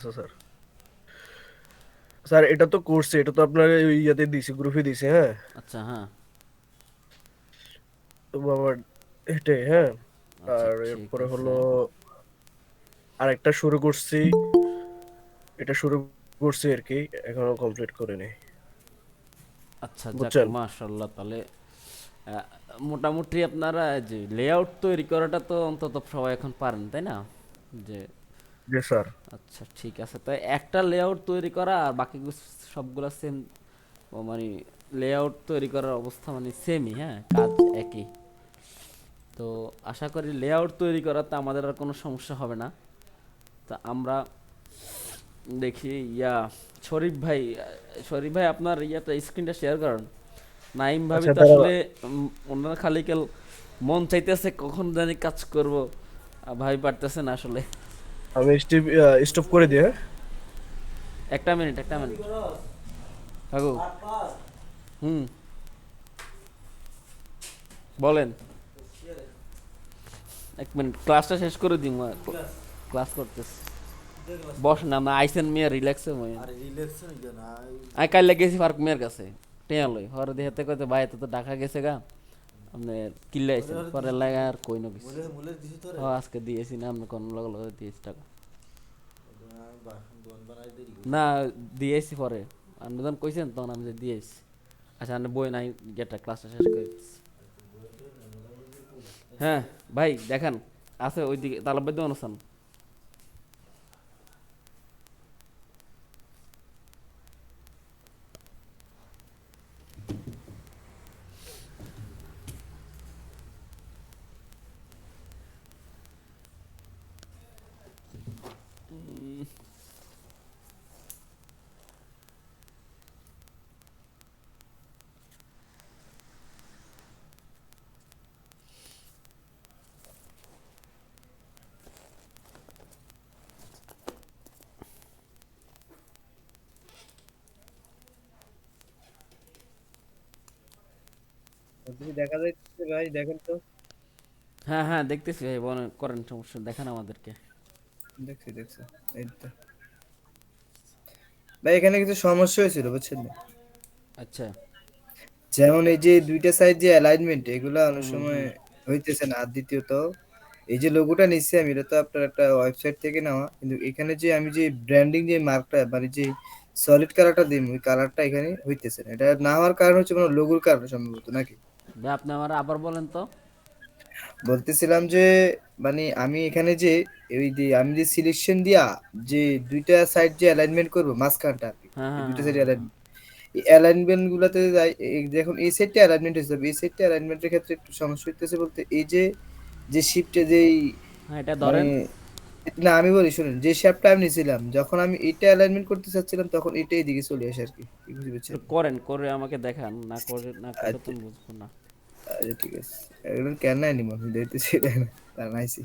আচ্ছা sir. Sir এটা তো করছে, এটা তো আপনার ওই ইয়াতে দিছে, গ্রুপে দিছে, হ্যাঁ। আচ্ছা, হ্যাঁ। তো বাবা, এটাই হ্যাঁ। আচ্ছা, আর ঠিক এরপরে আছে। হলো আরেকটা শুরু করছি, এটা শুরু করছি আর কি, এখনো কমপ্লিট করিনি। আচ্ছা, যাক বুঝছেন? মাশাআল্লাহ। তাহলে আহ, মোটামুটি আপনারা যে লেআউট তৈরি করাটা তো অন্তত সবাই এখন পারেন, তাই না? যে জি স্যার। আচ্ছা, ঠিক আছে। তো একটা লেআউট তৈরি করা আর বাকি সবগুলা সেম, মানে লেআউট তৈরি করার অবস্থা মানে সেমই, হ্যাঁ, কাজ একই। তো আশা করি লেআউট তৈরি করাতে আমাদের আর কোনো সমস্যা হবে না। তা আমরা দেখি শরীফ ভাই আপনার ইয়াটা স্ক্রিনটা শেয়ার করেন। নাইম ভাবি আচ্ছা তো দাঁড়া, আসলে ওনার খালি কেল মন চাইতেছে কখন জানি কাজ করব, ভাবি পারতেছে না আসলে। আমি স্টপ করে দিই, হ্যাঁ। একটা মিনিট, একটা মিনিট কাকু। হুম, বলেন। এক মিনিট, ক্লাসটা শেষ করে দিই। ক্লাস করতেছি। বস না, আমরা আইসেন মিয়া রিল্যাক্সে মই। আমি কাইলে গেছি ফারুক মিয়ার কাছে, টেয়া লই হরে দেহাতে কইতে ভাই তো ঢাকা গেছে গা, আপনি কিল্লে আইছেন পরে লাগা আর কই না কিছু। ও আজকে দিয়েছি না, আপনি কোন লগে লগে দিয়েছি টাকা না, দিয়েছি পরে। আপনি যখন কইছেন তখন আমি যে দিয়েছি। আচ্ছা, আপনি বই নাই, গেটটা ক্লাসটা শেষ করে দিচ্ছি। হ্যাঁ ভাই, দেখেন আছে ওইদিকে তালব্বাদ অনুষ্ঠান। যদি দেখা যাচ্ছে ভাই, দেখেন তো। হ্যাঁ হ্যাঁ, দেখতেছি ভাই, করেন, সমস্যা দেখান আমাদেরকে। দেখছি দেখছি, এই তো। ভাই এখানে কিছু সমস্যা হয়েছিল, বুঝছেন না? আচ্ছা। যেমন এই যে দুইটা সাইড যে অ্যালাইনমেন্ট, এগুলা অনেক হুম সময় হুম। হইতেছে না। আর দ্বিতীয়ত এই যে লোগোটা নিচ্ছি আমি, এটা তো আপনার একটা ওয়েবসাইট থেকে নেওয়া, কিন্তু এখানে যে আমি যে ব্র্যান্ডিং যে মার্কটা মানে যে সলিড কালারটা দিই, ওই কালারটা এখানে হইতেছে না। এটা না হওয়ার কারণ হচ্ছে কোনো লোগোর কারণে সম্ভবত, নাকি? ভাই আপনি আমার আবার বলেন তো। বলতেছিলাম যে মানে আমি এখানে যে এই যে আমি যে সিলেকশন দিয়া যে দুইটা সাইড যে অ্যালাইনমেন্ট করবো মাঝখানটা আর কি, হ্যাঁ এই হ্যাঁ দুইটা হ্যাঁ সাইড হ্যাঁ হ্যাঁ। এই অ্যালাইনমেন্ট গুলাতে যাই, দেখুন এই সেটটা অ্যালাইনমেন্ট হিসেবে এই সেটটা অ্যালাইনমেন্টের ক্ষেত্রে একটু সমস্যা হইতেছে বলতে, এই যে যে শিফটে যেই হ্যাঁ, এটা মানে, ধরেন। না আমি বলি শুনুন, যে শ্যাপটা আমি নিয়েছিলাম যখন আমি এটা অ্যালাইনমেন্ট করতে চাচ্ছিলাম তখন এটাই দিকে চলে আসে আর কি, কি বুঝতে একটু পেরেছেন? করেন, করে আমাকে দেখান, না করে না করলে তো আচ্ছা আমি বুঝবো না। আচ্ছা, ঠিক আছে। এগুলো কেন নাই নিব আমি দেখতেছি, তার নাইছি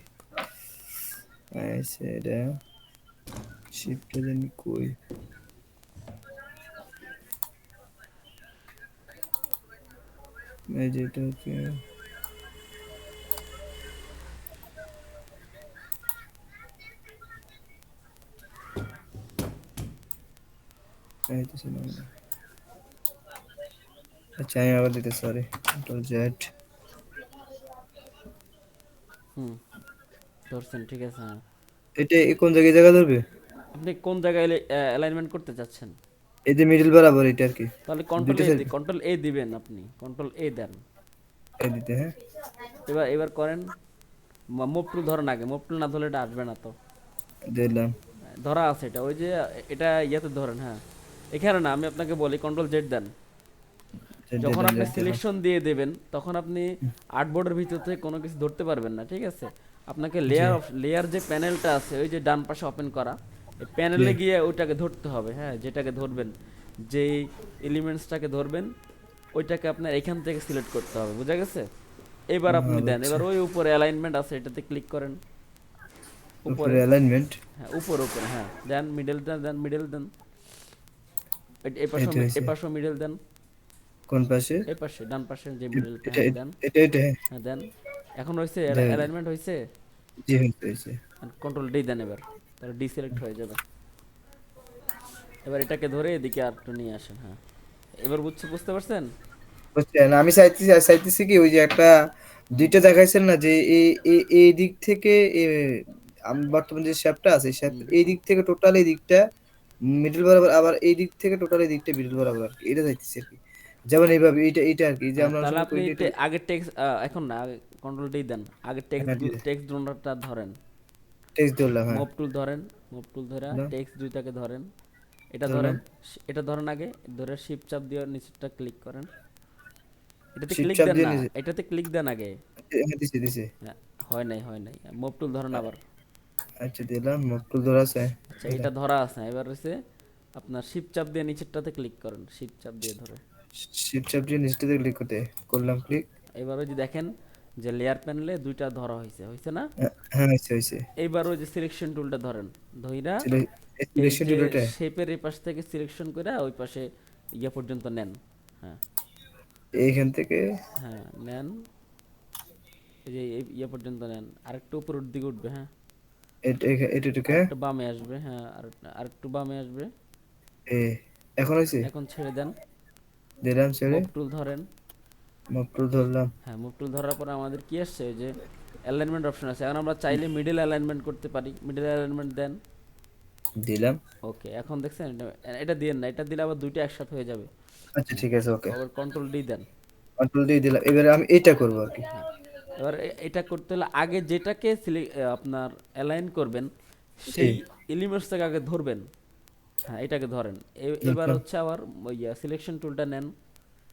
এটা শিফটটা জানি কই। এই যে এটা হচ্ছে, এই তো ছিল না। আচ্ছা আমি আবার দিতে, সরি, কন্ট্রোল জেড। হুম, ধরছেন, ঠিক আছে, হ্যাঁ। এটা কোন জায়গায় জায়গা ধরবে? আপনি কোন জায়গায় অ্যালাইনমেন্ট করতে চাচ্ছেন? এই যে মিডল বরাবর এটা আর কি, তাহলে দুইটা সাইড কন্ট্রোল এ দিবেন, আপনি কন্ট্রোল এ দেন। এই দিতে, হ্যাঁ। এবার করেন। মুভ টুল ধরেন আগে, মুভ টুল না ধরলে এটা আসবে না তো। দিলাম। ধরা আছে এটা, ওই যে এটা ইয়েতে ধরেন, হ্যাঁ। এখানে না, আমি আপনাকে বলি কন্ট্রোল জেড দেন। জেড যখন দিলাম, আপনি জেড দিলাম। সিলেকশন দিয়ে দেবেন তখন আপনি আর্টবোর্ডের ভিতর থেকে কোনো কিছু ধরতে পারবেন না, ঠিক আছে? আপনাকে জি লেয়ার যে প্যানেলটা আছে ওই যে ডান পাশে ওপেন করা, এই জি। প্যানেলে গিয়ে ওইটাকে ধরতে হবে, হ্যাঁ, যেটাকে ধরবেন, যেই এলিমেন্টসটাকে ধরবেন ওইটাকে আপনার এখান থেকে সিলেক্ট করতে হবে, বুঝা গেছে? এবার আপনি দেন, বুঝছি। এবার ওই উপরে অ্যালাইনমেন্ট আছে এটাতে ক্লিক করেন। উপরে, উপরে অ্যালাইনমেন্ট। হ্যাঁ, উপরে উপরে, হ্যাঁ, দেন মিডল দেন, দেন মিডল দেন। এই তো হয়েছে। এপাশও মিডল দেন। কোন পাশে? এই পাশে ডান পাশে যে মিডলটা, এটা হ্যাঁ দেন। এটা হ্যাঁ। হ্যাঁ দেন। এখন হয়েছে, দেখ, অ্যালাইনমেন্ট হয়েছে। জি হয়েছে হয়েছে। কন্ট্রোল ডি দেন এবার, তাহলে ডি সিলেক্ট হয়ে যাবে। এবার এটাকে ধরে এদিকে আর একটু নিয়ে আসেন, হ্যাঁ। এবার বুঝতে পারছেন? বুঝছেন, আমি চাইতেছি কি ওই যে একটা দুইটা দেখাইছেন না যে এই দিক থেকে আমি বর্তমান যে শ্যাপটা আছে শ্যাপ হুম। এই দিক থেকে টোটাল এই দিকটা মিডল বরাবর, আবার এই দিক থেকে টোটাল এই দিকটা মিডল বরাবর আর কি, এটা চাইতেছি আর কি। যেমন এইভাবে এইটা আর কি, যে আমরা তাহলে আসলে আপনি করি এটা। আগে টেক্সট, এখন না, আগে কন্ট্রোল টি দেন। আগে হ্যাঁ, টেক্সট ড্রোনটা ধরেন, টেক্সট ধরলাম, হ্যাঁ মুভ টুল ধরেন, মুভ টুল ধরে ধরলাম টেক্সট দুইটাকে ধরেন, এটা ধরেন, ধরলাম। এটা ধরেন আগে, ধরে শিফট চাপ দিয়ে নিচেরটা ক্লিক করেন। এটাতে শিপ ক্লিক চাপ দেন দিয়ে না, নিচে, এটাতে ক্লিক দেন আগে। হ্যাঁ দিছে দিছে। হ্যাঁ, হয় নাই, মুভ টুল ধরেন আবার। আচ্ছা দিলাম, মুকুল ধরা আছে, আচ্ছা, এটা দিলাম। ধরা আছে, এবার হচ্ছে আপনার শিফট চাপ দিয়ে নিচেরটাতে ক্লিক করেন, শিফট চাপ দিয়ে ধরে। শিপ চাপ দিয়ে নিচটাতে ক্লিক করতে করলাম, ক্লিক। এবার ওই যে দেখেন যে লেয়ার প্যানেলে দুইটা ধরা হয়েছে, হয়েছে না? হ্যাঁ হয়েছে হয়েছে। এইবার ওই যে সিলেকশন টুলটা ধরেন, ধইরা এই সিলেকশন যে টুলটা শেপের এই পাশ থেকে সিলেকশন করে ওই পাশে ইয়ে পর্যন্ত নেন। হ্যাঁ, এইখান থেকে হ্যাঁ নেন, এই যে এই ইয়ে পর্যন্ত নেন, আরেকটু উপরের দিকে উঠবে, হ্যাঁ, এটা ঢুকে আরেকটু বামে আসবে, হ্যাঁ, আরেকটু বামে আসবে। এ এখন হয়েছে, এখন ছেড়ে দেন, দিলাম ছেড়ে, মুভ টুল ধরেন। মুকুল ধরলাম। হ্যাঁ, মুভ টুল ধরার পরে আমাদের কি আসছে, ওই যে অ্যালাইনমেন্ট অপশন আছে। এখন আমরা চাইলে মিডল অ্যালাইনমেন্ট করতে পারি, মিডল অ্যালাইনমেন্ট দেন। দিলাম। ওকে, এখন দেখছেন এটা, এটা দিয়েন না, এটা দিলে আবার দুইটা একসাথে হয়ে যাবে। আচ্ছা হ্যাঁ, ঠিক আছে, ওকে। আবার কন্ট্রোল ডি দেন। কন্ট্রোল দিয়ে দিলাম, এবারে আমি এটা করবো আর কি। হ্যাঁ, এবার এটা করতে হলে আগে যেটাকে আপনার অ্যালাইন করবেন জি, সেই এলিমেন্টসটাকে আগে ধরবেন। হ্যাঁ, এটাকে ধরেন। এবার ধরলাম, হচ্ছে আবার ওই সিলেকশন টুলটা নেন।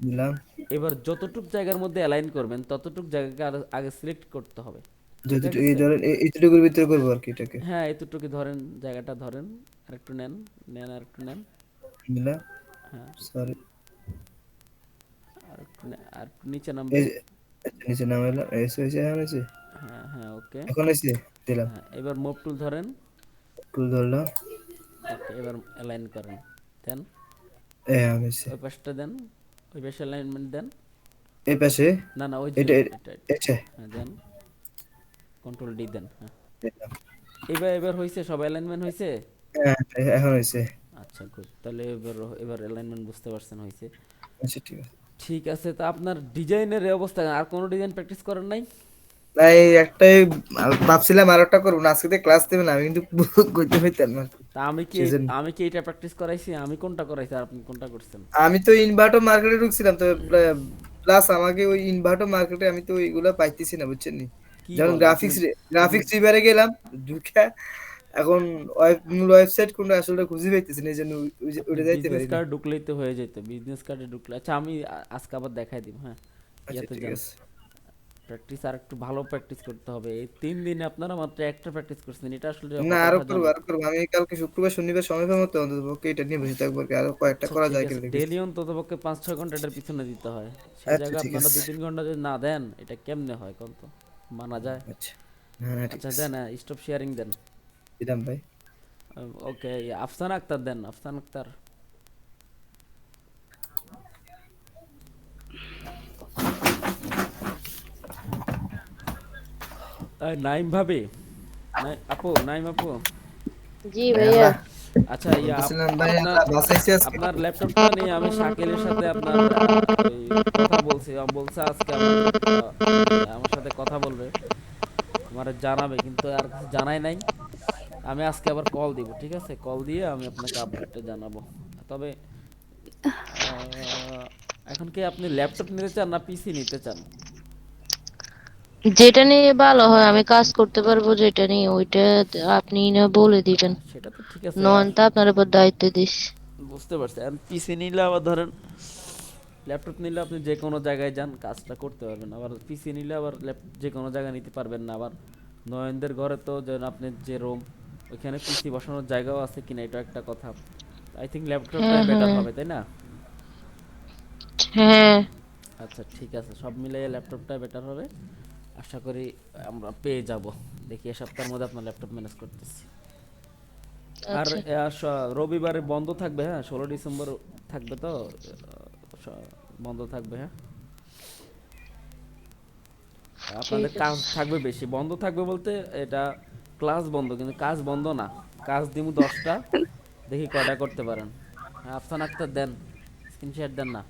দিলাম। এবার যতটুক জায়গার মধ্যে অ্যালাইন করবেন ততটুক জায়গাকে আগে সিলেক্ট করতে হবে। ঠিক যতটুকু এই আছে? ধরেন এইটুকুর ভিতরে করবো আর কি এটাকে। হ্যাঁ, এতটুকু ধরেন, জায়গাটা ধরেন, আরেকটু নেন, আরেকটু নেন। দিলাম, হ্যাঁ, সরি। আরেকটু নিচে নামবে। এই যে, আচ্ছা নিচে নামাইলাম, এসে হয়েছে, এখন হয়েছে, হ্যাঁ, হ্যাঁ, ওকে। এখন হয়েছে, দিলাম। হ্যাঁ, এবার মুভ টুল ধরেন। টুল ধরলাম, ওকে, এবার অ্যালাইন করেন, দেন। এখন হয়েছে। ওই পাশটা দেন, ওই পাশে অ্যালাইনমেন্ট দেন। এই পাশে, না না, ওই যে এটা এটা। এটা হ্যাঁ, দেন, কন্ট্রোল ডি দেন। হ্যাঁ, দিলাম। এবার হয়েছে, সব অ্যালাইনমেন্ট হয়েছে। হ্যাঁ, এখন হয়েছে। আচ্ছা, গুড, তাহলে এবার অ্যালাইনমেন্ট বুঝতে পারছেন হয়েছে। আচ্ছা ঠিক আছে। ঠিক আছে, তা আপনার ডিজাইনের এই অবস্থা, আর কোনো ডিজাইন প্র্যাকটিস করেন নাই? না এই একটাই ভাবছিলাম, আর একটা করবো না, আজকে ক্লাস দেবেন, আমি কিন্তু করতে পারতাম না। তা সেজন্য আমি কি এটা প্র্যাকটিস করাইছি? আমি কোনটা করাইছি আর আপনি কোনটা করছেন? আমি তো ইনভার্টার মার্কেটে ঢুকছিলাম তো, প্লাস আমাকে ওই ইনভার্টার মার্কেটে আমি তো ওইগুলা পাইতেছি না, বুঝছেন নি। কি যখন বলেন আপনি? আপনি গ্রাফিক্স রিভারে গেলাম, ঢুকে এখন মূল ওয়েবসাইট কোনটা আসলে খুঁজে পাইতেছি না, এই জন্য আপনি ওইটা যাইতে বিজনেস পারি না। কার্ড ঢুকলেই তো হয়ে যেত, বিজনেস কার্ডে ঢুকলে। আচ্ছা, আমি আজকে আবার দেখাই দিব, হ্যাঁ। আচ্ছা ইয়াতে ঠিক যান, আছে। প্র্যাকটিস আর একটু ভালো প্র্যাকটিস করতে হবে। এই 3 দিনে আপনারা মাত্র একটা প্র্যাকটিস করছেন, এটা আসলে না কতটা জানেন? আরো করবো, আমি কালকে শুক্রবার শনিবার সময় পাবো তো, অন্তত পক্ষে এটা নিয়ে বসে থাকবো আর কি। আরো কয়েকটা আচ্ছা করা ঠিক যায় আছে, কিনা দেখেছি। ডেলি অন্ততপক্ষে 5-6 ঘন্টা এটার পিছনে দিতে হয়। সেই আচ্ছা জায়গায় ঠিক আপনারা আছে। 2-3 ঘন্টা যদি না দেন, এটা কেমনে হয় কোন তো? মানা যায়? আচ্ছা, হ্যাঁ হ্যাঁ, ঠিক আচ্ছা আছে, দেন, স্টপ শেয়ারিং দেন। দিলাম ভাই। ওকে, আফসান আক্তার দেন, আফসান আক্তার। নাইম ভাবি, আপু, নাইম আপু। জি ভাই ভাইয়া। আল্লাহ, আচ্ছা, বলতেছিলাম ভাই আপনার আল্লাহ বাঁচাইছে আজকে। আপনার ল্যাপটপটা নিয়ে আমি শাকিলের সাথে আপনার ওই কথা বলছি, বলছে আজকে আমার সাথে কথা বলবে, আমার জানাবে, কিন্তু আর কিছু জানাই নাই। আমি আজকে আবার কল দিব, ঠিক আছে? কল দিয়ে আমি আপনাকে আপডেটটা জানাবো। তবে আহ, এখন কি আপনি ল্যাপটপ নিতে চান না পিসি নিতে চান? যেটা নিয়ে ভালো হয় আমি কাজ করতে পারবো, যেটা নিয়ে ওইটা আপনি না বলে দিবেন। সেটা তো ঠিক আছে, আর নয়ন তো আপনার উপর দায়িত্ব দিস। বুঝতে পারছি। আর পিসি নিলে আবার ধরেন, ল্যাপটপ নিলে আপনি যে কোনো জায়গায় যান কাজটা করতে পারবেন, আবার পিসি নিলে আবার যে কোনো জায়গায় নিতে পারবেন না। আবার নয়নদের ঘরে তো যেন আপনি যে রুম, ওইখানে পিসি বসানোর জায়গাও আছে কিনা, এটা একটা কথা। আই থিঙ্ক ল্যাপটপটাই হ্যাঁ বেটার হ্যাঁ হবে, তাই না? হ্যাঁ। আচ্ছা ঠিক আছে, সব মিলিয়ে ল্যাপটপটা বেটার হবে। আশা করি আমরা পেয়ে যাব। দেখি এ সপ্তাহের মধ্যে আপনার ল্যাপটপ ম্যানেজ করতেছি। আর আচ্ছা রবিবারে বন্ধ থাকবে, হ্যাঁ, 16 ডিসেম্বর থাকবে তো, বন্ধ থাকবে, হ্যাঁ। ঠিক আপনাদের কাজ আছে। থাকবে বেশি, বন্ধ থাকবে বলতে এটা ক্লাস বন্ধ, কিন্তু কাজ বন্ধ না। কাজ দিমু 10টা, দেখি কয়টা করতে পারেন। হ্যাঁ, আফসান আক্তার দেন, স্ক্রিনশট দেন না।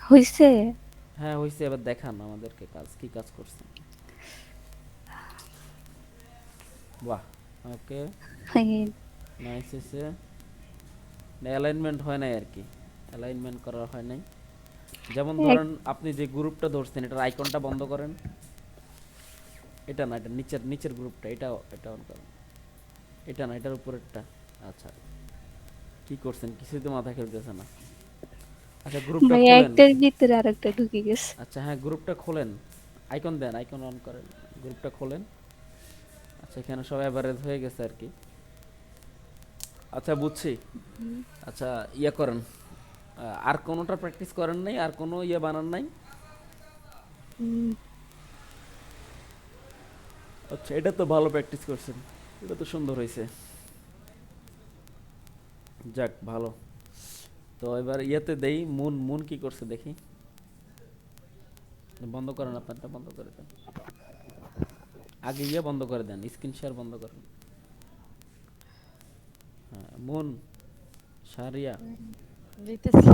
হইছে? হ্যাঁ হয়েছে, এবার দেখান আমাদেরকে কাজ কি কাজ করছেন। বাহ, ওকে, হ্যাঁ, নাইস হয়েছে। অ্যালাইনমেন্ট হয় নাই আর কি, অ্যালাইনমেন্ট করা হয় নাই। যেমন এক ধরেন আপনি যে গ্রুপটা ধরছেন এটার আইকনটা বন্ধ করেন, এটা না, এটা নিচের নিচের গ্রুপটা, এটা অন করেন, এটা না, এটার উপরেরটা। আচ্ছা, কি করছেন কিছুই তো মাথা খেলতেছে না। আচ্ছা গ্রুপটা ভাই খোলেন। একটার ভিতরে আরেকটা ঢুকে গেছে। আচ্ছা হ্যাঁ, গ্রুপটা খোলেন, আইকন দেন, আইকন অন করেন, গ্রুপটা খোলেন। আচ্ছা এখানে সব অ্যাভারেজ হয়ে গেছে আর কি। আচ্ছা বুঝছি। আচ্ছা ইয়ে করেন, আর কোনোটা প্র্যাকটিস করেন নাই, আর কোনো ইয়ে বানান নাই? হুম, আচ্ছা এটা তো ভালো প্র্যাকটিস করছেন, এটা তো সুন্দর হয়েছে, যাক ভালো। তো এবার ইয়েতে দেই, মুন মুন কি করছে দেখি। বন্ধ করেন, আপনারটা বন্ধ করে দেন, আগে ইয়ে বন্ধ করে দেন, স্ক্রিন শেয়ার বন্ধ করেন। হ্যাঁ মুন, সারিয়া। দিতেছি।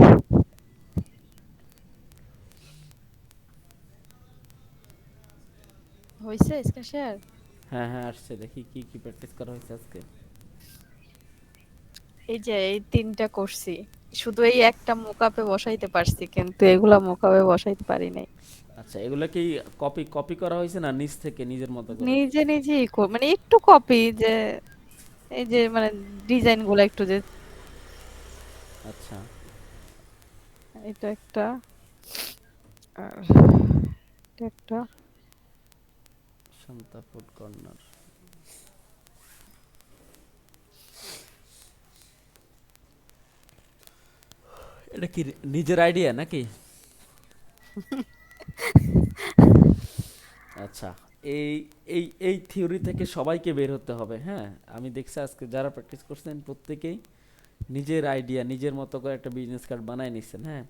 হইছে স্ক্রিন শেয়ার? হ্যাঁ হ্যাঁ আসছে, দেখি কি কি প্র্যাকটিস করা হয়েছে আজকে। এই যে এই তিনটা করছি, শুধু এই একটা মোকাপে বসাইতে পারছি, কিন্তু এগুলা মোকাপে বসাইতে পারি নাই। আচ্ছা এগুলো কি কপি কপি করা হয়েছে না নিজ থেকে নিজের মতো করে? নিজে নিজেই মানে একটু কপি, যে এই যে মানে ডিজাইন গুলা একটু যে, আচ্ছা এটা একটা, আর এটা একটা। Shanta food corner. এটা কি নিজের আইডিয়া নাকি? আচ্ছা, এই এই এই থিওরি থেকে সবাইকে বের হতে হবে। হ্যাঁ, আমি দেখছি আজকে যারা প্র্যাকটিস করছেন প্রত্যেকেই নিজের আইডিয়া নিজের মতো করে একটা বিজনেস কার্ড বানায় নিচ্ছেন। হ্যাঁ,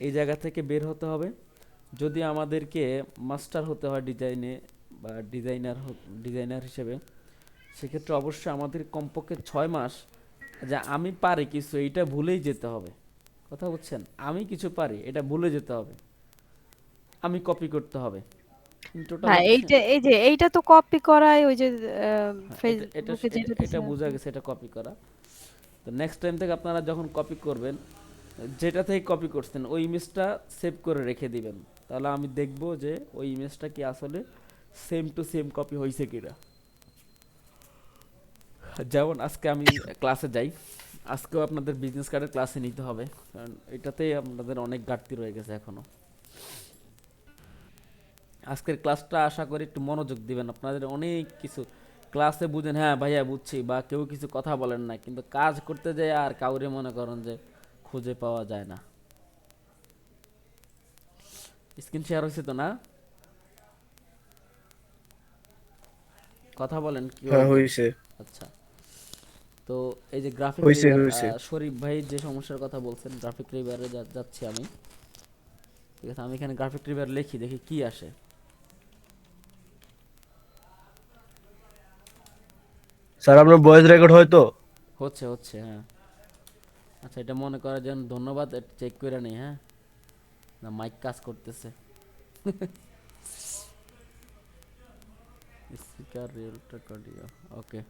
এই জায়গা থেকে বের হতে হবে। যদি আমাদেরকে মাস্টার হতে হয় ডিজাইনে বা ডিজাইনার হিসেবে, সেক্ষেত্রে অবশ্যই আমাদের কমপক্ষে 6 মাস, যা আমি পারি কিছু এইটা ভুলেই যেতে হবে। কথা বুঝছেন, আমি কিছু পারি এটা ভুলে যেতে হবে, আমি কপি করতে হবে। টোটাল হ্যাঁ, হচ্ছে, এইটা এই যে এইটা তো কপি করাই, ওই যে হ্যাঁ, এটা ফেসবুকে এটা যেটা এটা দিছে। বোঝা গেছে, এটা কপি করা। তো নেক্সট টাইম থেকে আপনারা যখন কপি করবেন, যেটা থেকে কপি করছেন ওই ইমেজটা সেভ করে রেখে দিবেন। তাহলে আমি দেখব যে ওই ইমেজটা কি আসলে সেম টু সেম কপি হয়েছে কিনা। যেমন আজকে আমি ক্লাসে যাই, আজকেও আপনাদের বিজনেস কার্ডের ক্লাসে নিতে হবে, কারণ এটাতেই আপনাদের অনেক ঘাটতি রয়ে গেছে এখনো। আজকের ক্লাসটা আশা করি একটু মনোযোগ দিবেন, আপনাদের অনেক কিছু ক্লাসে বুঝেন, হ্যাঁ ভাইয়া বুঝছি, বা কেউ কিছু কথা বলেন না, কিন্তু কাজ করতে যায় আর কাউরে মনে করেন যে খুঁজে পাওয়া যায় না। স্ক্রিন শেয়ার হয়েছে তো না? কথা বলেন কি হ্যাঁ হইলো। হয়েছে। আচ্ছা, তো এই যে গ্রাফিক হয়েছে রিভার, হয়েছে। শরীফ ভাই যে সমস্যার কথা বলছেন, গ্রাফিক রিভারে যাচ্ছি আমি। ঠিক আছে, আমি এখানে গ্রাফিক রিভার লিখি, দেখি কি আসে। স্যার আপনার ভয়েস রেকর্ড হয় তো? হচ্ছে হচ্ছে, হ্যাঁ। আচ্ছা এটা মনে করার জন্য ধন্যবাদ, চেক করে নেই। হ্যাঁ, না মাইক কাজ করতেছে, স্পিকার রিয়েলটা অডিও, ওকে,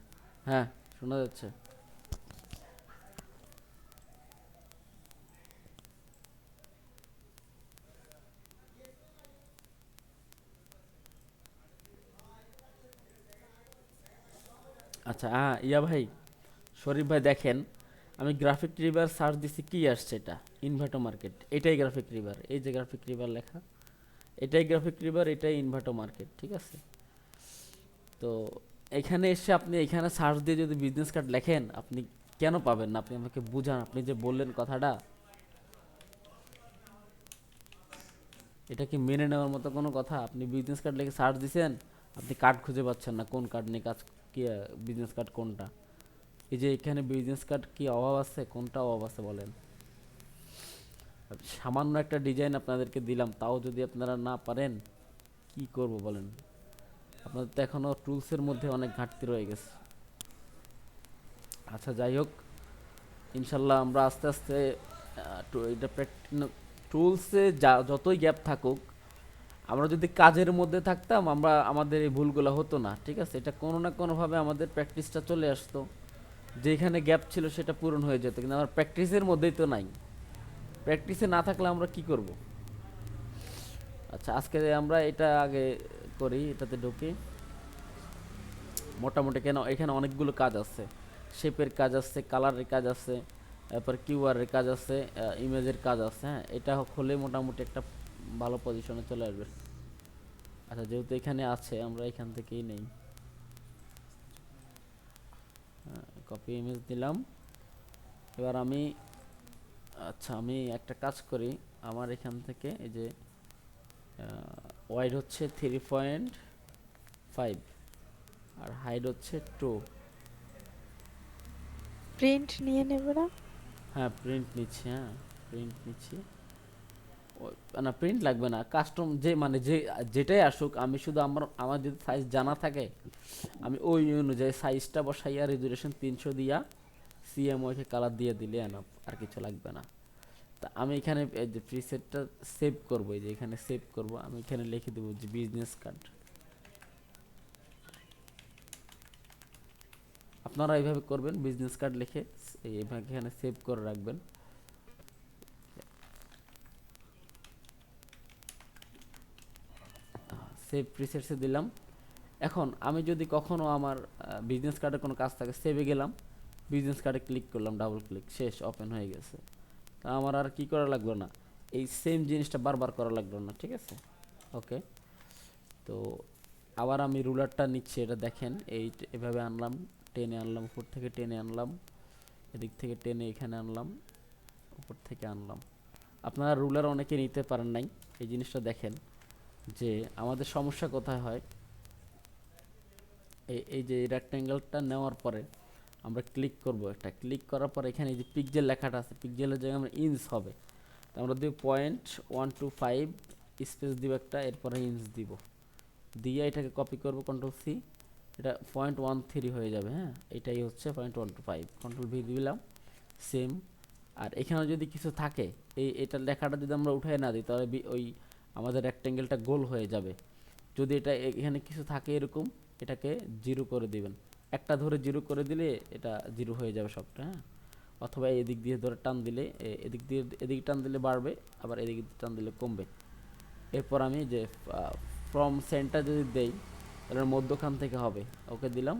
হ্যাঁ শোনা যাচ্ছে। আচ্ছা হ্যাঁ ইয়া ভাই, শরীফ ভাই দেখেন, আমি গ্রাফিক রিভার সার্চ দিছি, কি আসছে, এটা ইনভার্টো মার্কেট, এটাই গ্রাফিক রিভার, এই যে গ্রাফিক রিভার লেখা, এটাই গ্রাফিক রিভার, এটাই ইনভার্টো মার্কেট। ঠিক আছে, তো এখানে এসে আপনি এখানে সার্চ দিয়ে যদি বিজনেস কার্ড লেখেন, আপনি কেন পাবেন না? আপনি আমাকে বুঝান, আপনি যে বললেন কথাটা, এটা কি মেনে নেওয়ার মতো কোনো কথা? আপনি বিজনেস কার্ড লিখে সার্চ দিছেন, আপনি কার্ড খুঁজে পাচ্ছেন না, কোন কার্ড নিয়ে কাজ, কি বিজনেস কার্ড কোনটা? এই যে এখানে বিজনেস কার্ড কি অভাব আছে, কোনটা অভাব আছে বলেন? সামান্য একটা ডিজাইন আপনাদেরকে দিলাম, তাও যদি আপনারা না পারেন, কি করব বলেন? আপনাদের তো এখনো টুলসের মধ্যে অনেক ঘাটতি রয়ে গেছে। আচ্ছা যাই হোক, ইনশাল্লাহ আমরা আস্তে আস্তে এটা টুলসে যতই গ্যাপ থাকুক, আমরা যদি কাজের মধ্যে থাকতাম আমরা আমাদের এই ভুলগুলো হতো না, ঠিক আছে? এটা কোনো না কোনোভাবে আমাদের প্র্যাকটিসটা চলে আসতো, যেখানে গ্যাপ ছিল সেটা পূরণ হয়ে যেত, কিন্তু আমার প্র্যাকটিসের মধ্যেই তো নাই। প্র্যাকটিসে না থাকলে আমরা কি করব? আচ্ছা, আজকে আমরা এটা আগে করি, এটাতে ঢুকি। মোটামুটি কেন এখানে অনেকগুলো কাজ আছে, শেপের কাজ আছে, কালারের কাজ আছে, তারপর কিউআরের কাজ আছে, ইমেজের কাজ আছে। হ্যাঁ, এটা হলে মোটামুটি একটা ভালো পজিশনে চলে আসবে। আচ্ছা, যেহেতু এখানে আছে আমরা এখান থেকেই নেই। কপি ইমেজ দিলাম। এবার আমি, আচ্ছা আমি একটা কাজ করি, আমার এখান থেকে এই যে ওয়াইড হচ্ছে 3.5 আর হাইট হচ্ছে 2। প্রিন্ট নিয়ে নেবে না? হ্যাঁ প্রিন্ট নিচ্ছি, হ্যাঁ প্রিন্ট নিচ্ছি। না প্রিন্ট লাগবে না, কাস্টম যে মানে যেটাই আসুক, আমি শুধু আমার যদি সাইজ জানা থাকে আমি ওই অনুযায়ী সাইজটা বসাইয়া রেজুলেশন 300 দিয়া সিএমওকে কালার দিয়ে দিলে এনাফ, আর কিছু লাগবে না। তা আমি এখানে এই যে প্রিসেটটা সেভ করবো, এই যে এখানে সেভ করব, আমি এখানে লিখে দেবো যে বিজনেস কার্ড। আপনারা এইভাবে করবেন, বিজনেস কার্ড লিখে এইভাবে এখানে সেভ করে রাখবেন। সেভ প্রিসেটসে দিলাম। এখন আমি যদি কখনো আমার বিজনেস কার্ডের কোনো কাজ থাকে, সেভে গেলাম, বিজনেস কার্ডে ক্লিক করলাম, ডাবল ক্লিক, শেষ, ওপেন হয়ে গেছে। তা আমার আর কি করা লাগলো না, এই সেম জিনিসটা বারবার করা লাগলো না, ঠিক আছে? ওকে, তো আবার আমি রুলারটা নিচ্ছি, এটা দেখেন এভাবে আনলাম, টেনে আনলাম, উপর থেকে টেনে আনলাম, এদিক থেকে টেনে এখানে আনলাম, উপর থেকে আনলাম। আপনারা রুলার অনেকে নিতে পারেন নাই, এই জিনিসটা দেখেন যে আমাদের সমস্যা কোথায় হয়। এই যে রেক্ট্যাঙ্গেলটা নেওয়ার পরে আমরা ক্লিক করব, একটা ক্লিক করার পর এখানে এই যে পিক্সেল লেখাটা আছে, পিক্সেলের জায়গায় আমরা ইঞ্চ হবে, তো আমরা দিব 0.125 স্পেস দিব একটা, এরপরে ইঞ্চ দিব, দিয়ে এটাকে কপি করব, কন্ট্রোল সি, এটা 0.13 হয়ে যাবে। হ্যাঁ, এটাই হচ্ছে 0.125, কন্ট্রোল ভি দিলাম, সেম। আর এখানে যদি কিছু থাকে, এটা লেখাটা যদি আমরা উঠাই না দিই, তাহলে ওই আমাদের রেক্ট্যাঙ্গেলটা গোল হয়ে যাবে। যদি এটা এখানে কিছু থাকে এরকম, এটাকে জিরো করে দিবেন, একটা ধরে জিরো করে দিলে এটা জিরো হয়ে যাবে সবটা। হ্যাঁ, অথবা এদিক দিয়ে ধরে টান দিলে, এদিক দিয়ে এদিকে টান দিলে বাড়বে, আবার এদিকে টান দিলে কমবে। এরপর আমি যে ফ্রম সেন্টার যদি দেই, তাহলে মধ্যখান থেকে হবে, ওকে দিলাম,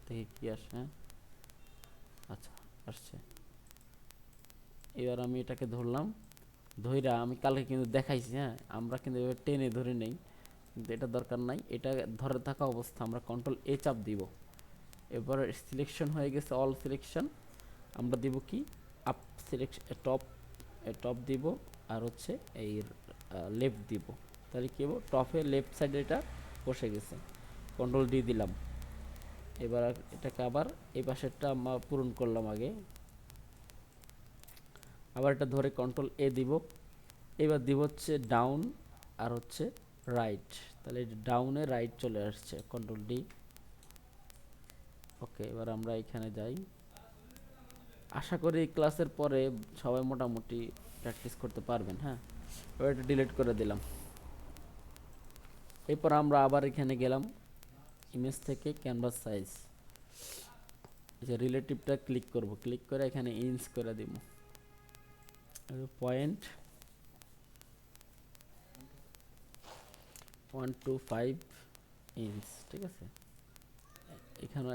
দেখি কি আসে। হ্যাঁ, আচ্ছা আসছে। এবার আমি এটাকে ধরলাম, ধইরা আমি কালকে কিন্তু দেখাইছি। হ্যাঁ, আমরা কিন্তু এবার টেনে ধরে নেই, কিন্তু এটা দরকার নাই, এটা ধরে থাকা অবস্থা আমরা কন্ট্রোল এ চাপ দিব। এবার সিলেকশন হয়ে গেছে, অল সিলেকশন, আমরা দিব কি আপ সিলেকশন, টপ, টপ দিব, আর হচ্ছে এই লেফট দিব, তাহলে কি হবো, টপে লেফট সাইডে এটা বসে গেছে। কন্ট্রোল ডি দিলাম। এবার এটাকে আবার এই পাশেরটা আমরা পূরণ করলাম আগে, আবার এটা ধরে কন্ট্রোল এ দিব। এবার দিব হচ্ছে ডাউন আর হচ্ছে রাইট, তাহলে ডাউনে রাইট চলে আসছে, কন্ট্রোল ডি। ওকে, এবার আমরা এখানে যাই। আশা করি এই ক্লাসের পরে সবাই মোটামুটি প্র্যাকটিস করতে পারবেন। হ্যাঁ, এবার এটা ডিলিট করে দিলাম। এরপর আমরা আবার এখানে গেলাম, ইমেজ থেকে ক্যানভাস সাইজ, এই যে রিলেটিভটা ক্লিক করব, ক্লিক করে এখানে ইঞ্চ করে দিব, 0.125 ইঞ্চ, ঠিক আছে? এখানে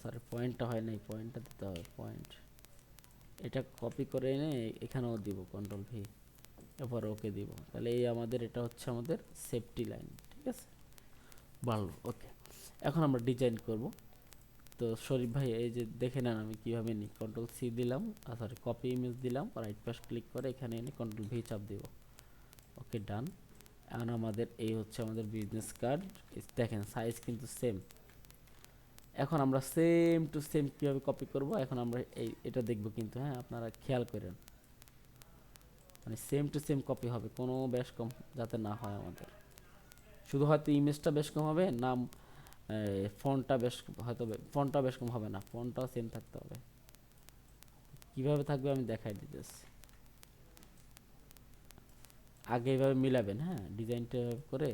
সরি পয়েন্টটা হয় নাই, পয়েন্টটা দিতে হবে, পয়েন্ট, এটা কপি করে এনে এখানেও দিব, কন্ট্রোল ভি, এরপর ওকে দিব। তাহলে এই আমাদের এটা হচ্ছে আমাদের সেফটি লাইন, ঠিক আছে? ভালো, ওকে। এখন আমরা ডিজাইন করব। তো শরীফ ভাই এই যে দেখে নেন আমি কীভাবে নিই, কন্ট্রোল সি দিলাম, সরি কপি ইমেজ দিলাম, রাইট পাশ ক্লিক করে এখানে এনে কন্ট্রোল ভি চাপ দিব, ওকে ডান। এখন আমাদের এই হচ্ছে আমাদের বিজনেস কার্ড, দেখেন সাইজ কিন্তু সেম। এখন আমরা সেম টু সেম কীভাবে কপি করব, এখন আমরা এটা দেখব কিন্তু। হ্যাঁ, আপনারা খেয়াল করেন, মানে সেম টু সেম কপি হবে, কোনো বেশ কম যাতে না হয় আমাদের, শুধু হয়তো ইমেজটা বেশ কম হবে, নাম ফন্টটা বেশ হয়তো ফন্টটা বেশ কম হবে না, ফন্টটাও সেম থাকতে হবে। কিভাবে থাকবে আমি দেখাই দিতেছি। আগে এইভাবে মিলাবেন, হ্যাঁ, ডিজাইনটা করে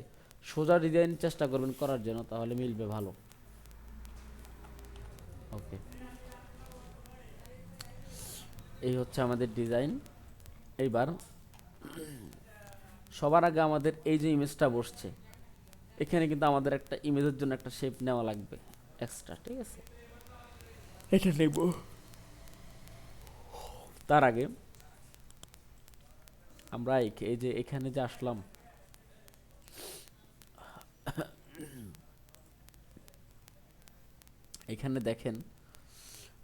সোজা ডিজাইন চেষ্টা করবেন করার জন্য, তাহলে মিলবে ভালো। ওকে, এই হচ্ছে আমাদের ডিজাইন। এইবার সবার আগে আমাদের এই যে ইমেজটা বসছে, এখানে কিন্তু আমাদের একটা ইমেজের জন্য একটা শেপ নেওয়া লাগবে এক্সট্রা, ঠিক আছে? এটা নেব। তার আগে আমরা এই যে এখানে যে আসলাম, এখানে দেখেন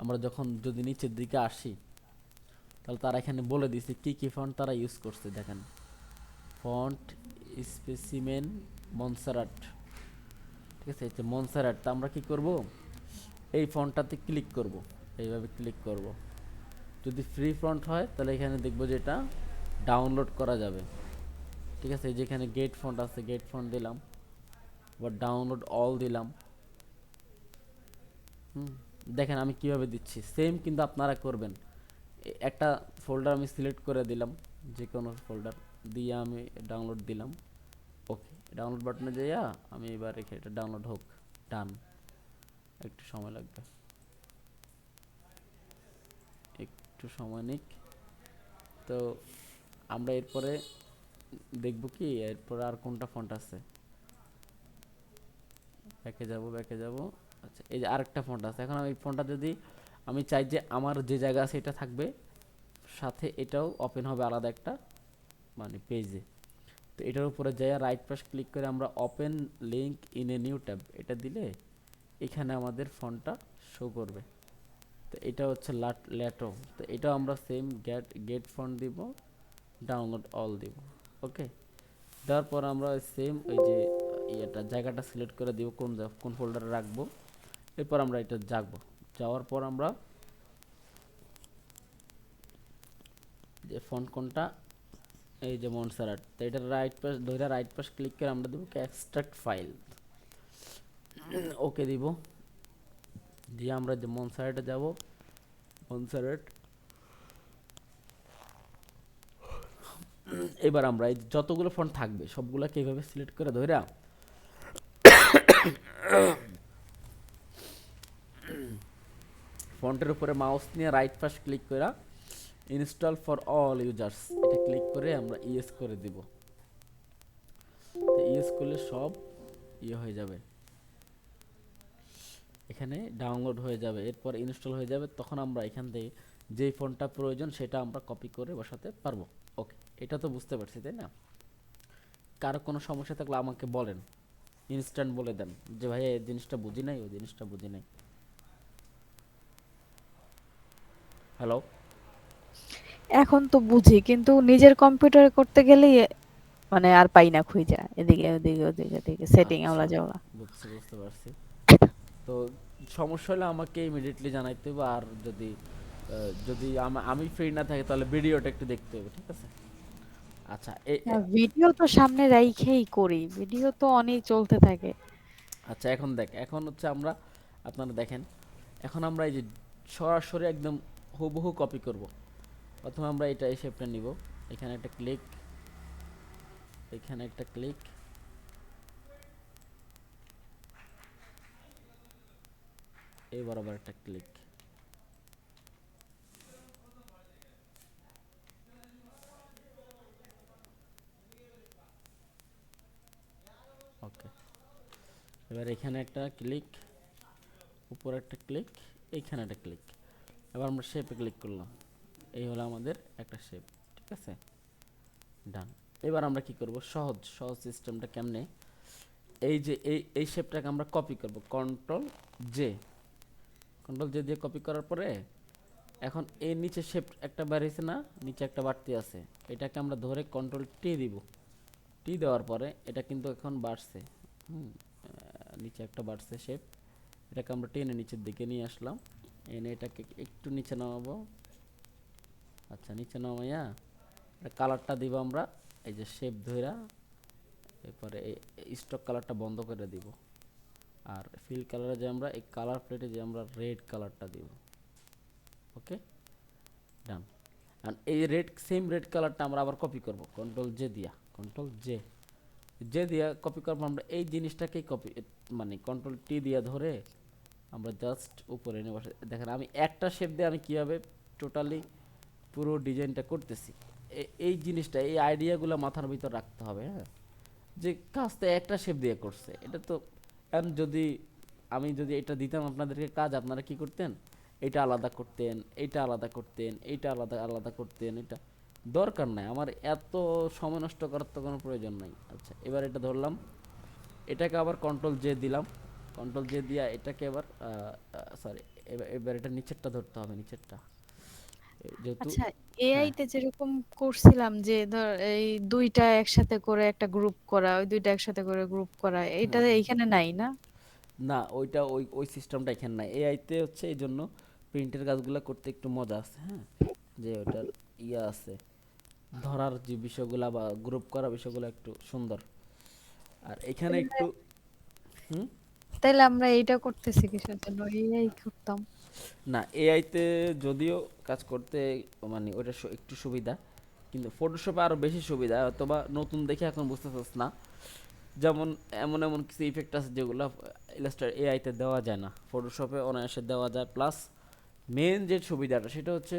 আমরা যখন যদি নিচের দিকে আসি, তাহলে তারা এখানে বলে দিয়েছে কি কি ফন্ট তারা ইউজ করছে। দেখেন, ফন্ট স্পেসিমেন মনসারাট, ঠিক আছে? এই মনসারাট, তা আমরা কি করব, এই ফন্টটাতে ক্লিক করব, এইভাবে ক্লিক করব। যদি ফ্রি ফন্ট হয় তাহলে এখানে দেখব যে এটা ডাউনলোড করা যাবে, ঠিক আছে? যেখানে গেট ফন্ট আছে, গেট ফন্ট দিলাম, আবার ডাউনলোড অল দিলাম। দেখেন আমি কিভাবে দিচ্ছি, সেম কিন্তু আপনারা করবেন। একটা ফোল্ডার আমি সিলেক্ট করে দিলাম, যে কোনো ফোল্ডার দিয়ে আমি ডাউনলোড দিলাম। ওকে, ডাউনলোড বাটনে যাইয়া আমি এবার রেখে এটা ডাউনলোড হোক, ডান। একটু সময় লাগবে, একটু সময় নিক। তো আমরা এরপরে দেখব কি, এরপরে আর কোনটা ফন্ট আছে। ব্যাকে যাব, ব্যাকে যাব। আচ্ছা, এই যে আরেকটা ফন্ট আছে। এখন আমি এই ফন্টটা যদি আমি চাই যে আমার যে জায়গা আছে এটা থাকবে, সাথে এটাও ওপেন হবে আলাদা একটা মানে পেজে, তো এটার উপরে যাই রাইট পাশ ক্লিক করে আমরা open link in a new tab এটা দিলে এখানে আমাদের ফন্টটা শো করবে। তো এটা হচ্ছে ল্যাটো, তো এটাও আমরা সেম গেট ফন্ট দিব, ডাউনলোড অল দিব। ওকে, দেওয়ার পর আমরা সেম ওই যে এটা জায়গাটা সিলেক্ট করে দিব কোন ফোল্ডারে রাখবো। এরপর আমরা এটা যাবো, যাওয়ার পর আমরা যে ফন্ট কোনটা, এই যে মনসারাট, তো এটা রাইট পাশ ধরে রাইট পাশ ক্লিক করে আমরা দেবো এক্সট্রাক্ট ফাইল। ওকে দিব, দিয়ে আমরা যে মনসারাটে যাব, মনসারাট। এবার আমরা এই যতগুলো ফন্ট থাকবে সবগুলোকে এইভাবে সিলেক্ট করে ধরে ফন্টের উপরে মাউস নিয়ে রাইট পাশ ক্লিক করে ইনস্টল ফর অল ইউজার্স এটা ক্লিক করে আমরা ইয়েস করে দিব। তো ইয়েস করলে সব ইয়ে হয়ে যাবে, এখানে ডাউনলোড হয়ে যাবে, এরপর ইনস্টল হয়ে যাবে। তখন আমরা এখান থেকে যেই ফন্টটা প্রয়োজন সেটা আমরা কপি করে বসাতে পারবো। ওকে, এটা তো বুঝতে পারছি, তাই না? কারো কোনো সমস্যা থাকলে আমাকে বলেন, ইনস্ট্যান্ট বলে দেন যে ভাই এই জিনিসটা বুঝি নাই, ওই জিনিসটা বুঝি নাই। হ্যালো? এখন তো বুঝি, কিন্তু নিজের কম্পিউটারে করতে গেলেই মানে আর পাই না খুঁজা, এদিকে ওদিকে ওদিকে ওদিকে সেটিং আচ্ছা, আওলা যাওলা। বুঝতে পারছি। তো সমস্যা হলে আমাকে ইমিডিয়েটলি জানাইতে হবে। আর যদি যদি আমি ফ্রি না থাকি তাহলে ভিডিওটা একটু দেখতে হবে, ঠিক আছে? আচ্ছা, ভিডিও তো সামনে রাইখেই করি, ভিডিও তো অনেক চলতে থাকে। আচ্ছা, এখন দেখ, এখন হচ্ছে আমরা আপনারা দেখেন, এখন আমরা এই যে সরাসরি একদম হুবহু কপি করব। প্রথমে আমরা এটা এই শেপটা নিব, এখানে একটা ক্লিক, এখানে একটা ক্লিক, এই বরাবর একটা ক্লিক। ওকে, এবার এখানে একটা ক্লিক, উপরে একটা ক্লিক, এইখানে একটা ক্লিক। এবার আমরা শেপে ক্লিক করলাম, এই হলো আমাদের একটা শেপ, ঠিক আছে? ডান। এবার আমরা কি করব, সহজ সহজ সিস্টেমটা কেমনে, এই যে এই শেপটাকে আমরা কপি করব, কন্ট্রোল জে দিয়ে কপি করার পরে এখন এই নিচে শেপ একটা বাড়িয়েছে না, নিচে একটা বাড়তি আছে, এটাকে আমরা ধরে কন্ট্রোল টি দিব। টি দেওয়ার পরে এটা কিন্তু এখন বাড়ছে, নিচে একটা বাড়ছে শেপ, এটাকে আমরা টেনে নিচের দিকে নিয়ে আসলাম, এনে এটাকে একটু নিচে নামাবো। আচ্ছা, নিচে নামাইয়া কালারটা দিব আমরা এই যে শেপ ধইরা, এরপরে এই স্টক কালারটা বন্ধ করে দিব। আর ফিল কালারে যে আমরা এই কালার প্লেটে যে আমরা রেড কালারটা দিব। ওকে, ডান। আর এই সেম রেড কালারটা আমরা আবার কপি করব কন্ট্রোল জে দিয়া, কন্ট্রোল জে দিয়া কপি করবো আমরা এই জিনিসটাকেই কপি, মানে কন্ট্রোল টি দিয়া ধরে আমরা জাস্ট উপরে এনে বসে দেখেন আমি একটা শেপ দিয়ে আমি কীভাবে টোটালি পুরো ডিজাইনটা করতেছি। এই জিনিসটা, এই আইডিয়াগুলো মাথার ভিতর রাখতে হবে। হ্যাঁ, যে কাজটা একটা শেপ দিয়ে করছে, এটা তো এখন যদি আমি যদি এটা দিতাম আপনাদেরকে কাজ, আপনারা কি করতেন, এটা আলাদা করতেন, এইটা আলাদা করতেন, এইটা আলাদা আলাদা করতেন। এটা দরকার নাই, আমার এত সময় নষ্ট করার তো কোনো প্রয়োজন নাই। আচ্ছা, এবার এটা ধরলাম, এটাকে আবার কন্ট্রোল জে দিলাম, কন্ট্রোল জে দিয়া এটাকে আবার সরি, এবার এটা নিচেরটা ধরতে হবে, নিচেরটা যেহেতু। আচ্ছা, এআই হ্যাঁ, তে যেরকম করছিলাম যে ধর এই দুইটা একসাথে করে একটা গ্রুপ করা, ওই দুইটা একসাথে করে গ্রুপ করা, এটা এইখানে নাই না? না ওইটা ওই ওই সিস্টেমটা এখানে নাই, এআইতে হচ্ছে এই জন্য প্রিন্টের কাজগুলো করতে একটু মজা আছে। হ্যাঁ, যে ওটার ইয়া আছে, ধরার যে বিষয়গুলা বা গ্রুপ করা বিষয়গুলো একটু সুন্দর। আর এখানে তাইলে একটু হুম, তাইলে আমরা এইটা করতেছি কিসের জন্য, এআই করতাম। না এআইতে যদিও কাজ করতে মানে ওটা একটু সুবিধা, কিন্তু ফটোশপে আরও বেশি সুবিধা, অথবা নতুন দেখে এখন বুঝতে পারছ না। যেমন এমন এমন কিছু ইফেক্ট আছে যেগুলো ইলাস্ট্রেটর এআইতে দেওয়া যায় না, ফটোশপে অনায়াসে দেওয়া যায়। প্লাস মেন যে সুবিধাটা সেটা হচ্ছে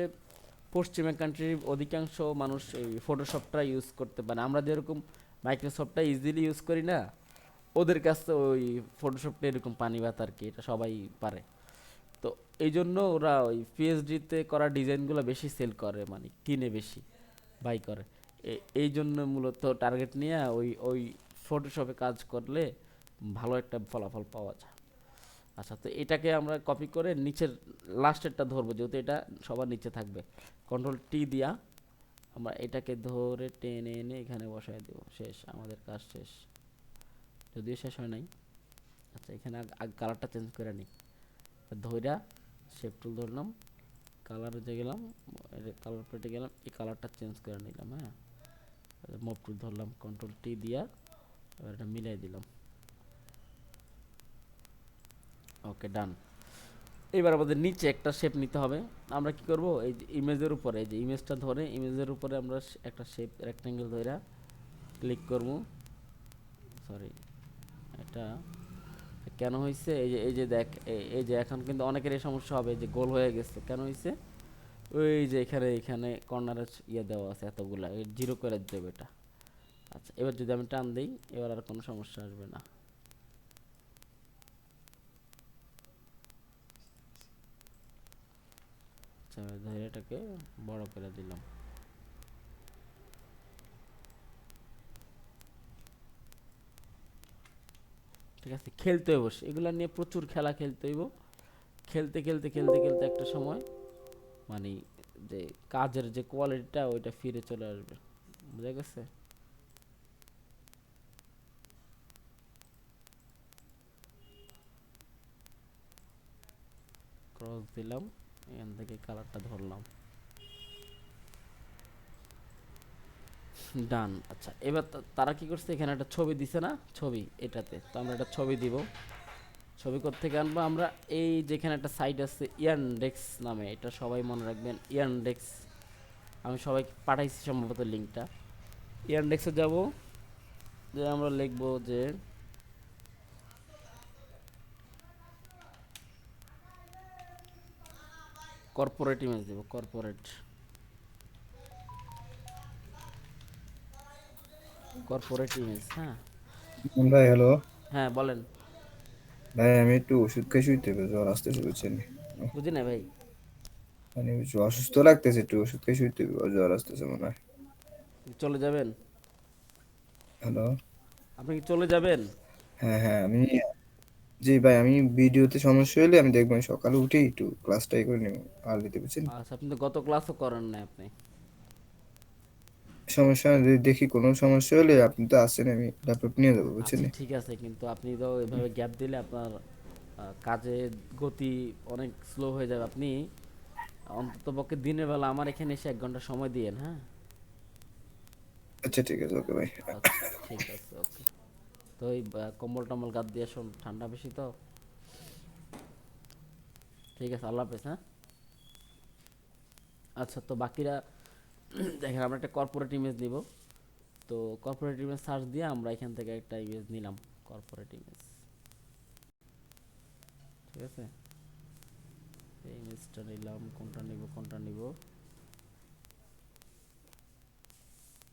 পশ্চিমা কান্ট্রির অধিকাংশ মানুষ এই ফটোশপটা ইউজ করতে পারে। আমরা যেরকম মাইক্রোসফটটা ইজিলি ইউজ করি না, ওদের কাছে ওই ফটোশপটা এরকম পানি ভাত আর কি, এটা সবাই পারে। তো এই জন্য ওরা ওই পিএইচডিতে করা ডিজাইনগুলো বেশি সেল করে, মানে কিনে বেশি বাই করে। এই জন্য মূলত টার্গেট নিয়ে ওই ওই ফটোশপে কাজ করলে ভালো একটা ফলাফল পাওয়া যায়। আচ্ছা, তো এটাকে আমরা কপি করে নিচের লাস্টেরটা ধরবো, যেহেতু এটা সবার নিচে থাকবে। কন্ট্রোল টি দিয়া আমরা এটাকে ধরে টেনে এনে এখানে বসায় দেবো, শেষ, আমাদের কাজ শেষ। যদিও শেষ হয় নাই। আচ্ছা, এখানে কালারটা চেঞ্জ করে নিই, ধইরা শেপ টুল ধরলাম, কালারে যে গেলাম, কালার প্লেটে গেলাম, এই কালারটা চেঞ্জ করে নিলাম। হ্যাঁ, মুভ টুল ধরলাম, কন্ট্রোল টি দিয়া এবার এটা মিলাই দিলাম। ওকে, ডান। এবার আমাদের নিচে একটা শেপ নিতে হবে। আমরা কি করব, এই যে ইমেজের উপরে, এই যে ইমেজটা ধরে ইমেজের উপরে আমরা একটা শেপ রেক্ট্যাঙ্গেল ধরে ক্লিক করব। সরি, এটা কেন হয়েছে, এই যে দেখ, এই যে এখন কিন্তু অনেকের এই সমস্যা হবে যে গোল হয়ে গেছে, কেন হয়েছে, ওই যে এখানে এখানে কর্নারে ইয়ে দেওয়া আছে এতগুলা, জিরো করে দেবে এটা। আচ্ছা, এবার যদি আমি টান দিই, এবার আর কোনো সমস্যা আসবে না। আচ্ছা, ধরে এটাকে বড় করে দিলাম। ঠিক আছে, খেলতে হইব, এগুলা নিয়ে প্রচুর খেলা খেলতে হইব। খেলতে খেলতে খেলতে খেলতে একটা সময় মানে যে কাজের যে কোয়ালিটিটা ওইটা ফিরে চলে আসবে। বুঝা গেছে? ক্রস দিলাম, এখান থেকে কালারটা ধরলাম, ডান। আচ্ছা, এবার তারা কি করছে, এখানে একটা ছবি দিছে না, ছবি, এটাতে তো আমরা একটা ছবি দিব। ছবি কোত্থেকে আনবো আমরা, এই যেখানে একটা সাইট আছে ইয়ানডেক্স নামে, এটা সবাই মনে রাখবেন, ইয়ানডেক্স। আমি সবাইকে পাঠাইছি সম্ভবত লিঙ্কটা। ইয়ানডেক্সে যাব, যে আমরা লিখবো যে কর্পোরেট ইমেজ দেব, কর্পোরেট, কর্পোরেট ইমেজ। হ্যাঁ, ভাই হ্যালো। হ্যাঁ বলেন। ভাই আমি একটু ওষুধ খাই, শুইতে হবে, জ্বর আসতেছে বুঝছেন। বুঝি না ভাই। মানে একটু অসুস্থ লাগতেছে, একটু ওষুধ খাই শুইতে হবে, জ্বর আসতেছে মনে হয়। চলে যাবেন? হ্যালো। আপনি কি চলে যাবেন? হ্যাঁ হ্যাঁ, আমি, জি ভাই, আমি ভিডিওতে সমস্যা হলে আমি দেখবো, আমি সকালে উঠে একটু ক্লাসটাই করে নেবো আর্লিতে বুঝছেন। আচ্ছা, আপনি তো গত ক্লাসও করেন না আপনি। সমস্যা না, যদি দেখি কোনো সমস্যা হলে আপনি তো আসছেন, আমি ল্যাপটপ নিয়ে যাবো বুঝছেন। আচ্ছা ঠিক আছে, কিন্তু আপনি তো এভাবে গ্যাপ দিলে আপনার কাজের গতি অনেক স্লো হয়ে যাবে। আপনি অন্ততপক্ষে দিনের বেলা আমার এখানে এসে 1 ঘন্টা সময় দিয়েন। হ্যাঁ, আচ্ছা ঠিক আছে, ওকে ভাই। আচ্ছা ঠিক আছে, ওকে। তো ওই কম্বল টম্বল গাদ দিয়ে শোন, ঠান্ডা বেশি তো। ঠিক আছে, আল্লাহ হাফেজ, হ্যাঁ। আচ্ছা, তো বাকিরা দেখেন আমরা একটা কর্পোরেট ইমেজ নিব। তো কর্পোরেট ইমেজ সার্চ দিয়ে আমরা এখান থেকে একটা ইমেজ নিলাম, কর্পোরেট ইমেজ। ঠিক আছে, এই ইমেজটা নিলাম। কোনটা নিব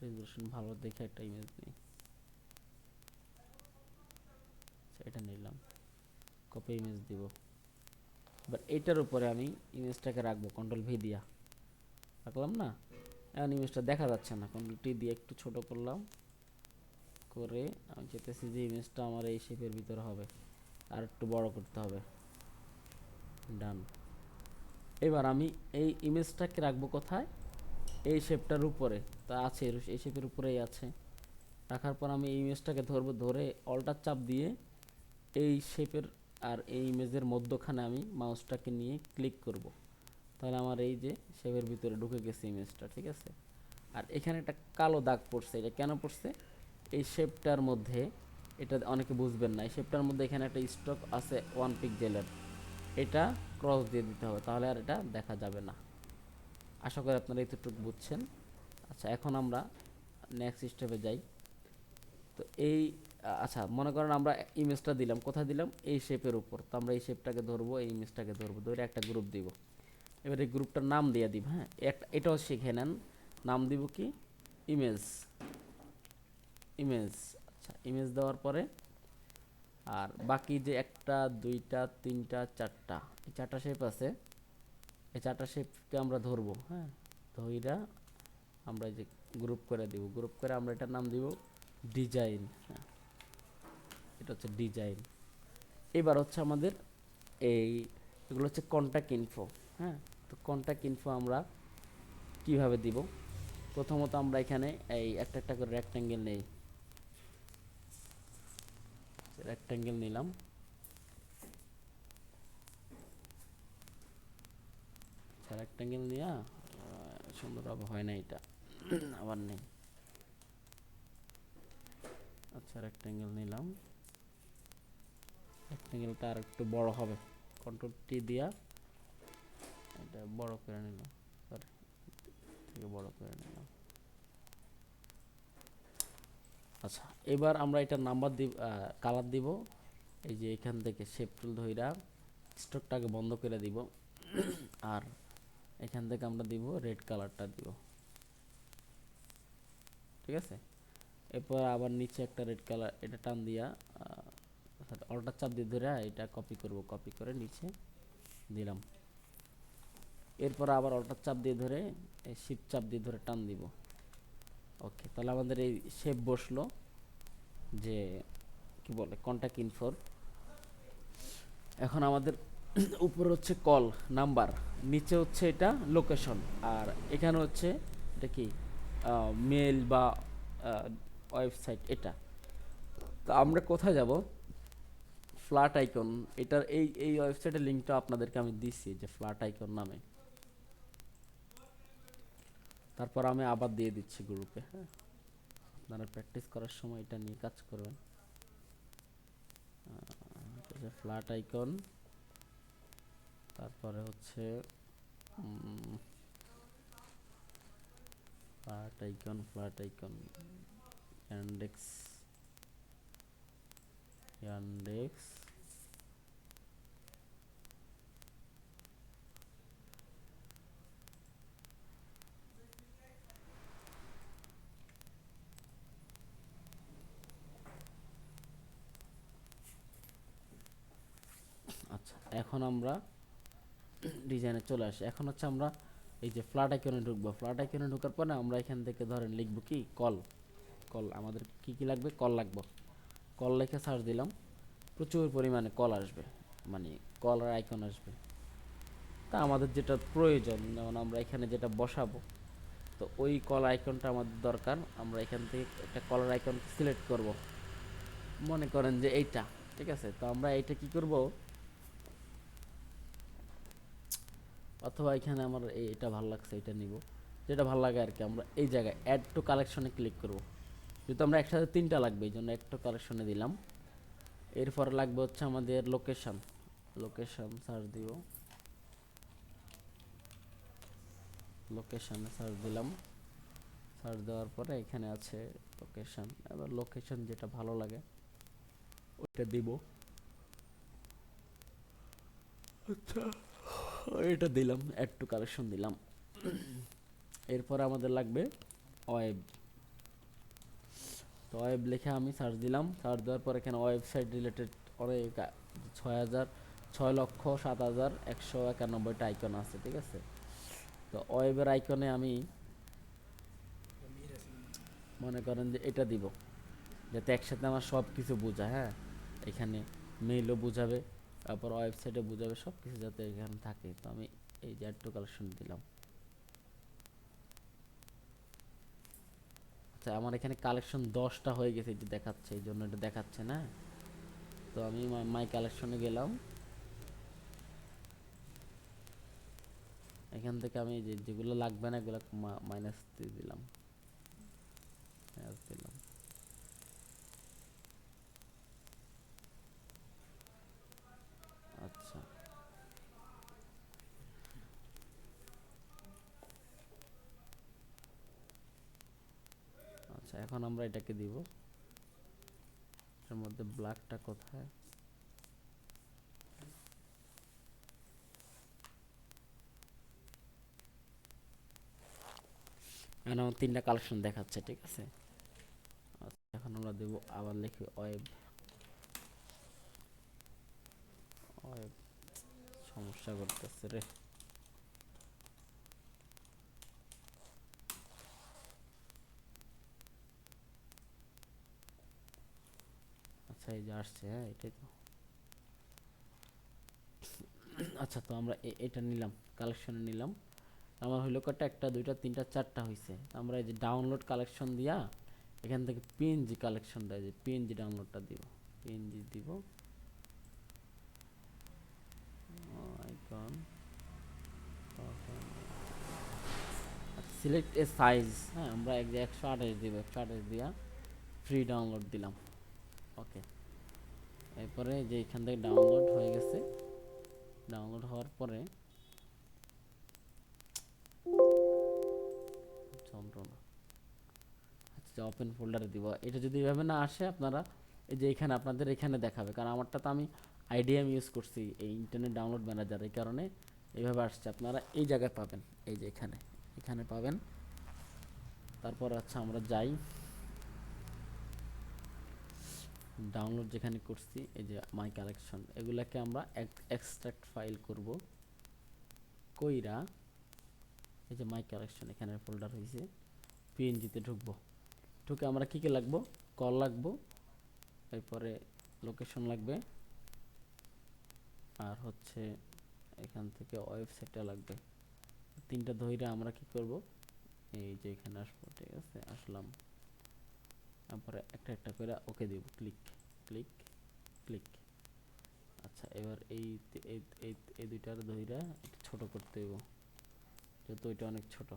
রেজুলেশন ভালো দেখে একটা ইমেজ নিই। আচ্ছা, এটা নিলাম, কপি ইমেজ দিব। এবার এটার উপরে আমি ইমেজটাকে রাখবো কন্ট্রোল ভি দিয়া, রাখলাম না। এখন ইমেজটা দেখা যাচ্ছে না, কন্ট্রোল টি দিয়ে একটু ছোট করলাম, করে আমি চাইতেছি যে ইমেজটা আমার এই শেপের ভিতরে হবে, আর একটু বড় করতে হবে। ডান। এবার আমি এই ইমেজটাকে রাখবো কোথায়, এই শেপটার উপরে। তা আছে, এই শেপের উপরেই আছে। রাখার পর আমি এই ইমেজটাকে ধরবো, ধরে অল্টার চাপ দিয়ে এই শেপের আর এই ইমেজের মধ্যখানে আমি মাউসটাকে নিয়ে ক্লিক করব। তাহলে আমার এই যে শেপের ভিতরে ঢুকে গেছে ইমেজটা। ঠিক আছে, আর এখানে একটা কালো দাগ পড়ছে, এটা কেন পড়ছে? এই শেপটার মধ্যে, এটা অনেকে বুঝবেন না, এই শেপটার মধ্যে এখানে একটা স্ট্রোক আছে 1 পিক্সেলের, এটা ক্রস দিয়ে দিতে হবে, তাহলে আর এটা দেখা যাবে না। আশা করি আপনারা এতটুকু বুঝছেন। আচ্ছা, এখন আমরা নেক্সট স্টেপে যাই। তো এই আচ্ছা, মনে করেন আমরা ইমেজটা দিলাম, কোথায় দিলাম? এই শেপের উপর। তো আমরা এই শেপটাকে ধরবো, এই ইমেজটাকে ধরবো, ধরে একটা গ্রুপ দিব। এবার এই গ্রুপটার নাম দিয়ে দিব। হ্যাঁ, এটাও শিখে নেন, নাম দিব কি? ইমেজ। ইমেজ। আচ্ছা, ইমেজ দেওয়ার পরে আর বাকি যে একটা, দুইটা, তিনটা, চারটা, এই চারটা শেপ আছে, এই চারটা শেপকে আমরা ধরবো। হ্যাঁ, ধইরা আমরা এই যে গ্রুপ করে দিব, গ্রুপ করে আমরা এটার নাম দিব ডিজাইন। হ্যাঁ, এটা হচ্ছে ডিজাইন। এবার হচ্ছে আমাদের এই এগুলো হচ্ছে কন্ট্যাক্ট ইনফো। হ্যাঁ, তো কন্ট্যাক্ট ইনফো আমরা কিভাবে দিব? প্রথমত আমরা এখানে এই একটা একটা করে রেক্ট্যাঙ্গেল নেই, রেক্ট্যাঙ্গেল নিলাম। রেক্ট্যাঙ্গেল নিয়ে সুন্দরভাবে হয় না এটা, আবার নেই। আচ্ছা, রেক্ট্যাঙ্গেল নিলাম, রেক্ট্যাঙ্গেলটা আর একটু বড় হবে, কন্ট্রোল টি দিয়া এটা বড় করে নিলাম, সরি, থেকে বড় করে নিলাম। আচ্ছা, এবার আমরা এটা নাম্বার দিব, কালার দিব। এই যে এখান থেকে শেপ টুল ধইরা স্টকটাকে বন্ধ করে দিব, আর এখান থেকে আমরা দিব রেড কালারটা দিব। ঠিক আছে, এরপর আবার নিচে একটা রেড কালার, এটা টান দিয়া অল্টার চাপ দিয়ে ধরে এটা কপি করব, কপি করে নিচে দিলাম। এরপর আবার অল্টার চাপ দিয়ে ধরে শিফট চাপ দিয়ে ধরে টান দিব। ওকে, তাহলে আমাদের এই শেপ বসলো, যে কি বলে কন্ট্যাক্ট ইনফোর। এখন আমাদের উপরে হচ্ছে কল নাম্বার, নিচে হচ্ছে এটা লোকেশন, আর এখানে হচ্ছে এটা কি মেল বা ওয়েবসাইট এটা। তো আমরা কোথায় যাব? ফ্ল্যাট আইকন, এটার এই ওয়েবসাইটের লিঙ্কটা আপনাদেরকে আমি দিচ্ছি, যে ফ্ল্যাট আইকন নামে। তারপর আমি আবার দিয়ে দিচ্ছি গ্রুপে। হ্যাঁ, আপনারা প্র্যাকটিস করার সময় এটা নিয়ে কাজ করবেন। ফ্ল্যাট আইকন, তারপরে হচ্ছে flat icon, flat icon, index, index. আচ্ছা, এখন আমরা ডিজাইনে চলে আসি। এখন হচ্ছে আমরা এই যে ফ্ল্যাট আইকনে ঢুকবো। ফ্ল্যাট আইকনে ঢোকার পরে আমরা এখান থেকে ধরেন লিখবো কি কল। কল আমাদের কি কি লাগবে? কল লাগবে। কল লিখে সার্চ দিলাম, প্রচুর পরিমাণে কল আসবে, মানে কলার আইকন আসবে। তা আমাদের যেটা প্রয়োজন, যেমন আমরা এখানে যেটা বসাবো, তো ওই কল আইকনটা আমাদের দরকার। আমরা এখান থেকে একটা কলার আইকন সিলেক্ট করব, মনে করেন যে এইটা। ঠিক আছে, তো আমরা এইটা কি করব, অথবা এখানে আমার এটা ভালো লাগছে, এটা নিব, যেটা ভালো লাগে আর কি। আমরা এই জায়গায় অ্যাড টু কালেকশনে ক্লিক করব। যেহেতু আমরা একসাথে 3টা লাগবে এই জন্য একটা কালেকশনে দিলাম। এরপর লাগবে হচ্ছে আমাদের লোকেশন। লোকেশন সার্চ দিব, লোকেশনে সার্চ দিলাম। সার্চ দেওয়ার পরে এখানে আছে লোকেশন। এবার লোকেশন যেটা ভালো লাগে ওইটা দিব। আচ্ছা, এটা দিলাম, অ্যাড টু কালেকশন দিলাম। এরপর আমাদের লাগবে ওয়েব। তো ওয়েব লিখে আমি সার্চ দিলাম। সার্চ দেওয়ার পর এখানে ওয়েবসাইট রিলেটেড অনেক 6,07,191টা আইকন আছে, ঠিক আছে। তো ওয়েবের আইকনে আমি মনে করেন যে এটা দিব, যাতে একসাথে আমার সব কিছু বোঝায়। হ্যাঁ, এখানে মেইলও বুঝাবে, তারপর ওয়েবসাইটে বুঝাবে, সব কিছু যাতে এখানে থাকে। তো আমি এই যে অ্যাড টু কালেকশন দিলাম। আচ্ছা, আমার এখানে কালেকশন 10টা হয়ে গেছে, এটা দেখাচ্ছে, এই জন্য এটা দেখাচ্ছে না। তো আমি মাই কালেকশনে গেলাম। এখান থেকে আমি যেগুলো লাগবে না এগুলো মাইনাস দিয়ে দিলাম, মাইনাস দিলাম। আচ্ছা, আচ্ছা, এখন আমরা এটাকে দিব। এর মধ্যে ব্ল্যাকটা কোথায়? এখন আমার 3টা কালেকশন দেখাচ্ছে, ঠিক আছে। আচ্ছা, এখন আমরা দেব, আবার লিখি ওয়েব। ওয়েব সমস্যা করতেছে রে। আচ্ছা, এই যে আসছে, হ্যাঁ এটাই তো। আচ্ছা, তো আমরা এটা নিলাম, কালেকশনে নিলাম। আমার হইলো কটা, 1টা 2টা 3টা 4টা হইছে। আমরা এই যে ডাউনলোড কালেকশন দিয়া এখান থেকে পিএনজি কালেকশনটা, যে পিএনজি ডাউনলোডটা দিব, পিএনজি দিব। আইকন, সিলেক্ট এ সাইজ। হ্যাঁ, আমরা 128 দিব, 128 দিয়া ফ্রি ডাউনলোড দিলাম। ওকে, এরপরে যে এখান থেকে ডাউনলোড হয়ে গেছে। ডাউনলোড হওয়ার পরে যন্ত্রণা, আচ্ছা ওপেন ফোল্ডারে দিব। এটা যদি এভাবে না আসে, আপনারা এই যে এখানে আপনাদের এখানে দেখাবে, কারণ আমারটা তো আমি আইডিএম ইউজ করছি, এই ইন্টারনেট ডাউনলোড ম্যানেজার, এই কারণে এইভাবে আসছে। আপনারা এই জায়গায় পাবেন, এই যে এখানে, এখানে পাবেন। তারপর আচ্ছা, আমরা যাই ডাউনলোড যেখানে করছি, এই যে মাই কালেকশন, এগুলাকে আমরা এক্সট্রাক্ট ফাইল করব। কইরা এই যে মাই কালেকশন এখানে ফোল্ডার হয়েছে, পিএনজিতে ঢুকবো। ঢুকে আমরা কী কী লাগবো, কল লাগবো, এরপরে লোকেশন লাগবে, আর হচ্ছে এখান থেকে ওয়েবসাইটটা লাগবে। 3টা ধইরা আমরা কি করব, এই যে এখানে আসবো, ঠিক আছে, আসলাম। তারপরে একটা একটা করে ওকে দিব, ক্লিক ক্লিক ক্লিক। আচ্ছা, এবার এই এই এই এই দুইটার ধইরা একটু ছোট করতে হইব, যেহেতু এটা অনেক ছোট।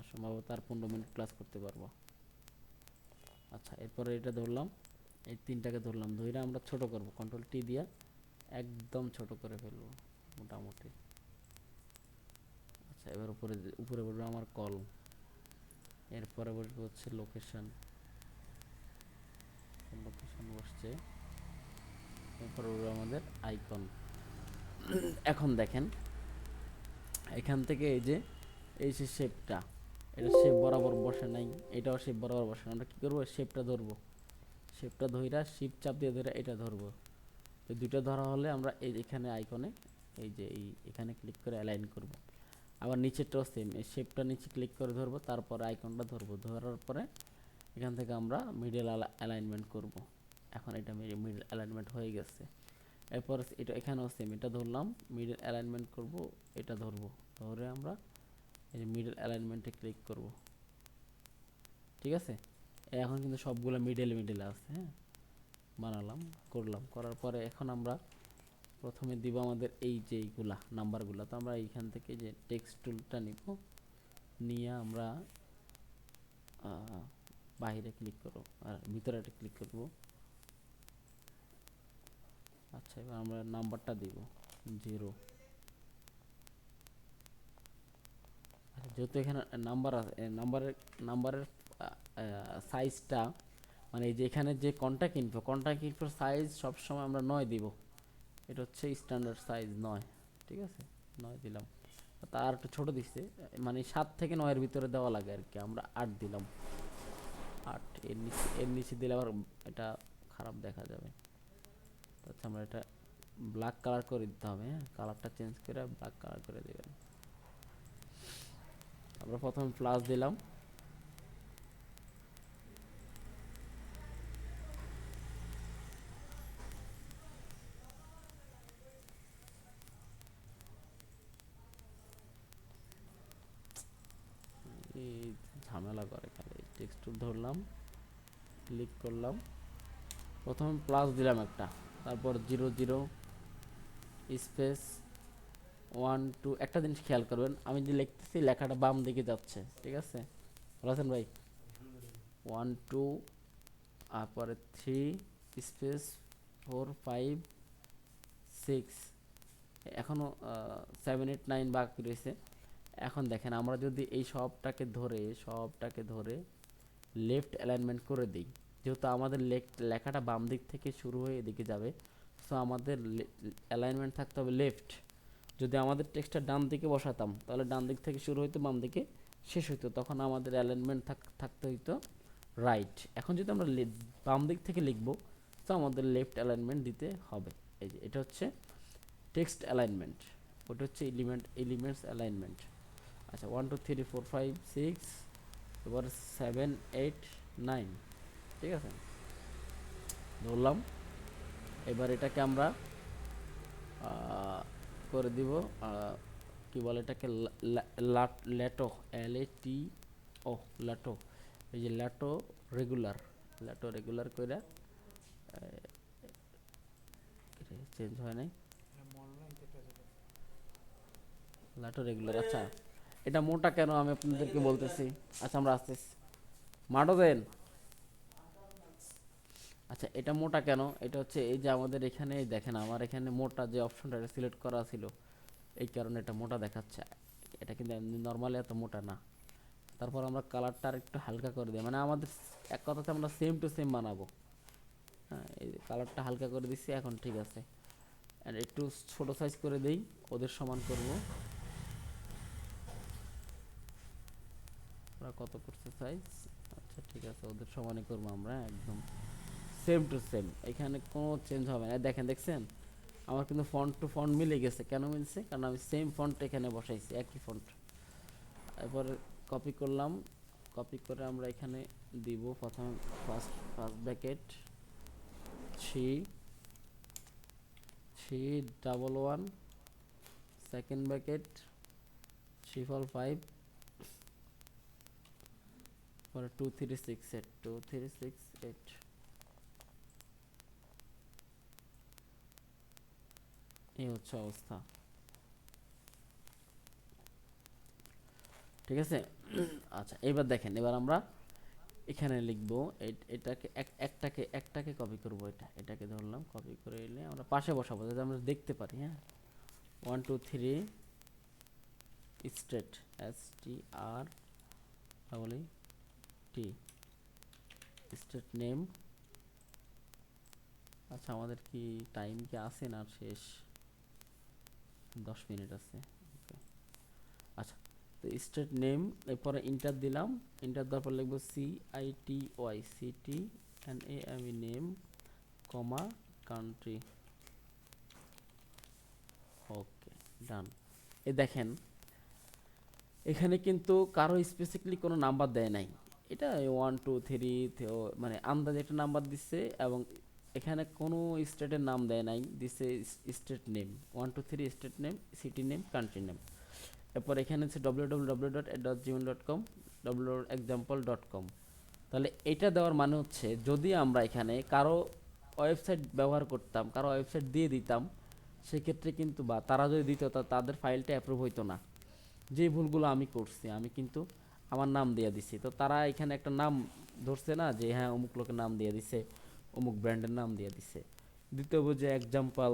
সম্ভবত আর 15 মিনিট ক্লাস করতে পারবো। আচ্ছা, এরপরে এটা ধরলাম, এই 3টাকে ধরলাম, ধইরা আমরা ছোট করব, কন্ট্রোল টি দিয়া একদম ছোট করে ফেলবো মোটামুটি। আচ্ছা, এবার উপরে উপরে বলবো আমার কল, এরপরে বসবো হচ্ছে লোকেশন, লোকেশন বসছে। এরপরে বলবো আমাদের আইকন। এখন দেখেন এখান থেকে এই যে শেপটা, এটা শেপ বরাবর বসে নাই, এটাও শেপ বরাবর বসে না। আমরা কি করবো, শেপটা ধরবো, শেপটা ধইরা শিপ চাপ দিয়ে ধরে এটা ধরবো। তো দুইটা ধরা হলে আমরা এই এখানে আইকনে এই যে এখানে ক্লিক করে অ্যালাইন করব। আবার নিচেরটাও সেম, এই শেপটা নিচে ক্লিক করে ধরবো, তারপর আইকনটা ধরবো, ধরার পরে এখান থেকে আমরা মিডল অ্যালাইনমেন্ট করব। এখন এটা মিডল অ্যালাইনমেন্ট হয়ে গেছে। এরপর এটা এখানেও সেম, এটা ধরলাম, মিডল অ্যালাইনমেন্ট করব, এটা ধরবো, ধরে আমরা এই যে মিডল অ্যালাইনমেন্টে ক্লিক করব, ঠিক আছে। এখন কিন্তু সবগুলো মিডলে আছে। হ্যাঁ, বানালাম, করলাম, করার পরে এখন আমরা প্রথমে দিব আমাদের এই যে এইগুলা নাম্বারগুলো। তো আমরা এইখান থেকে যে টেক্সট টুলটা নিব, নিয়ে আমরা বাইরে ক্লিক করো আর ভিতরে একটা ক্লিক করবো। আচ্ছা এবার আমরা নাম্বারটা দিব 0। আচ্ছা যেহেতু এখানে নাম্বার আছে, নাম্বারের সাইজটা মানে এই যে এখানে যে কন্ট্যাক্ট ইনফোর সাইজ সবসময় আমরা 9 দিব। এটা হচ্ছে স্ট্যান্ডার্ড সাইজ 9, ঠিক আছে, 9 দিলাম। তার একটু ছোট দিচ্ছে, মানে 7 থেকে 9 এর ভিতরে দেওয়া লাগে আর কি, আমরা 8 দিলাম। 8 এর নিচে দিলে আবার এটা খারাপ দেখা যাবে। আচ্ছা আমরা এটা ব্ল্যাক কালার করে দিতে হবে, হ্যাঁ, কালারটা চেঞ্জ করে ব্ল্যাক কালার করে দেবেন। আমরা প্রথমে প্লাস দিলাম, এই ঝামেলা করে খালি। টেক্সট টুল ধরলাম, ক্লিক করলাম, প্রথমে প্লাস দিলাম একটা, তারপর 0 0 স্পেস 1 2। একটা জিনিস খেয়াল করবেন, আমি যে লিখতেছি লেখাটা বাম দিকে যাচ্ছে, ঠিক আছে, ভালো আছেন ভাই? 1 2 তারপরে 3 স্পেস 4 5 6, এখনও 7 8 9 বাকি রয়েছে। এখন দেখেন আমরা যদি এই সবটাকে ধরে লেফট অ্যালাইনমেন্ট করে দিই, যেহেতু আমাদের লেখাটা বাম দিক থেকে শুরু হয়ে এদিকে যাবে, সো আমাদের অ্যালাইনমেন্ট থাকতে হবে লেফট। যদি আমাদের টেক্সটটা ডান দিকে বসাতাম তাহলে ডান দিক থেকে শুরু হইতো বাম দিকে শেষ হইতো, তখন আমাদের অ্যালাইনমেন্ট থাকতে হইতো রাইট। এখন যদি আমরা বাম দিক থেকে লিখবো তো আমাদের লেফট অ্যালাইনমেন্ট দিতে হবে। এই যে এটা হচ্ছে টেক্সট অ্যালাইনমেন্ট, ওটা হচ্ছে এলিমেন্টস অ্যালাইনমেন্ট। আচ্ছা 1 2 3 4 5 6, এবার 7 8 9, ঠিক আছে, ধরলাম। এবার এটাকে আমরা করে দিব কি বলে এটাকে, ল্যাটো, LATO, ল্যাটো। এই যে ল্যাটো রেগুলার করে চেঞ্জ হয় নাই, ল্যাটো রেগুলার। আচ্ছা এটা মোটা কেন আমি আপনাদেরকে বলতেছি, আচ্ছা আমরা আসতেছি, মাঠও দেন। আচ্ছা এটা মোটা কেন, এটা হচ্ছে এই যে আমাদের এখানে দেখেন, আমার এখানে মোটা যে অপশনটা সিলেক্ট করা ছিল, এই কারণে এটা মোটা দেখাচ্ছে। এটা কিন্তু নর্মালি এত মোটা না। তারপর আমরা কালারটা আর একটু হালকা করে দিই, মানে আমাদের এক কথাতে আমরা সেম টু সেম বানাবো। হ্যাঁ এই কালারটা হালকা করে দিচ্ছি, এখন ঠিক আছে। আর একটু ছোট সাইজ করে দেই, ওদের সমান করব। ওরা কত করছে সাইজ, আচ্ছা ঠিক আছে ওদের সমানই করবো আমরা, একদম সেম টু সেম, এখানে কোনো চেঞ্জ হবে না। দেখছেন আমার কিন্তু ফন্ট টু ফন্ট মিলে গেছে। কেন মিলছে? কারণ আমি সেম ফন্ট এখানে বসাইছি, একই ফন্ট। এরপর কপি করলাম, কপি করে আমরা এখানে দিব প্রথম ফার্স্ট ব্র্যাকেট 3 1 সেকেন্ড ব্র্যাকেট 3 4 5, পরে 2 3 6 8 2 3 6 8। এই হচ্ছে অবস্থা, ঠিক আছে। আচ্ছা এবার দেখেন, এবার আমরা এখানে লিখবো এটাকে একটাকে কপি করবো, এটাকে ধরলাম, কপি করে এলে আমরা পাশে বসাবো যাতে আমরা দেখতে পারি। হ্যাঁ 1 2 3 স্ট্রেট STREET স্ট্রেট নেম। আচ্ছা আমাদের কি টাইম কি আছে না শেষ? 10 মিনিট আছে। আচ্ছা তো স্ট্রেট নেম, এরপরে ইন্টার দিলাম, ইন্টার দেওয়ার পর লিখবো CITY নেম কমা কান্ট্রি। ওকে ডান। এ দেখেন এখানে কিন্তু কারো স্পেসিফিকলি কোনো নাম্বার দেয় নাই, এটা 1 2 3 মানে আন্দাজে একটা নাম্বার দিচ্ছে, এবং এখানে কোনো স্টেটের নাম দেয় নাই, দিচ্ছে state name 1 2 3 state name, city name, country name. এরপর এখানে হচ্ছে www.gmail.com www.example.com। তাহলে এটা দেওয়ার মানে হচ্ছে যদি আমরা এখানে কারো ওয়েবসাইট ব্যবহার করতাম, কারো ওয়েবসাইট দিয়ে দিতাম, সেক্ষেত্রে কিন্তু বা তারা যদি দিত তাদের ফাইলটা অ্যাপ্রুভ হইতো না। যে ভুলগুলো আমি করছি, আমি কিন্তু আমার নাম দিয়ে দিছি, তো তারা এখানে একটা নাম ধরছে না যে হ্যাঁ অমুক লোকের নাম দিয়ে দিছে, অমুক ব্র্যান্ডের নাম দিয়ে দিছে। দিতে হবে যে এক্সাম্পল,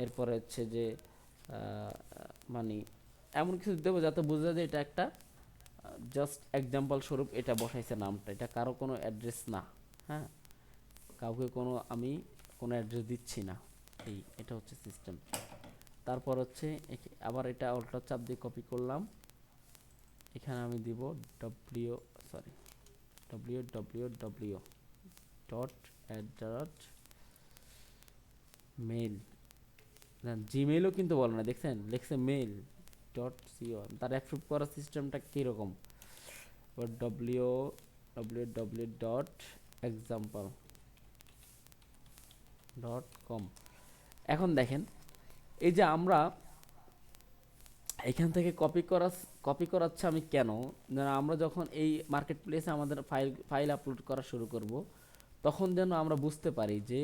এরপরে হচ্ছে যে মানে এমন কিছু দিতে হবে যাতে বোঝা যায় এটা একটা জাস্ট এক্সাম্পল স্বরূপ এটা বসাইছে নামটা, এটা কারো কোনো অ্যাড্রেস না। হ্যাঁ, কাউকে কোনো আমি কোনো অ্যাড্রেস দিচ্ছি না, এটা হচ্ছে সিস্টেম। তারপর হচ্ছে আবার এটা অল্টার চাপ দিয়ে কপি করলাম, এখানে আমি দিব W sorry www dot at mail, না জিমেইলও কিন্তু বলে না, দেখছেন লিখছে মেইল ডট সিও। তার অ্যাপ্রুভ করার সিস্টেমটা কীরকম, www dot example dot com. এখন দেখেন এই যে আমরা এখান থেকে কপি করাচ্ছে আমি কেন, না আমরা যখন এই মার্কেট প্লেসে আমাদের ফাইল আপলোড করা শুরু করব, তখন যেন আমরা বুঝতে পারি যে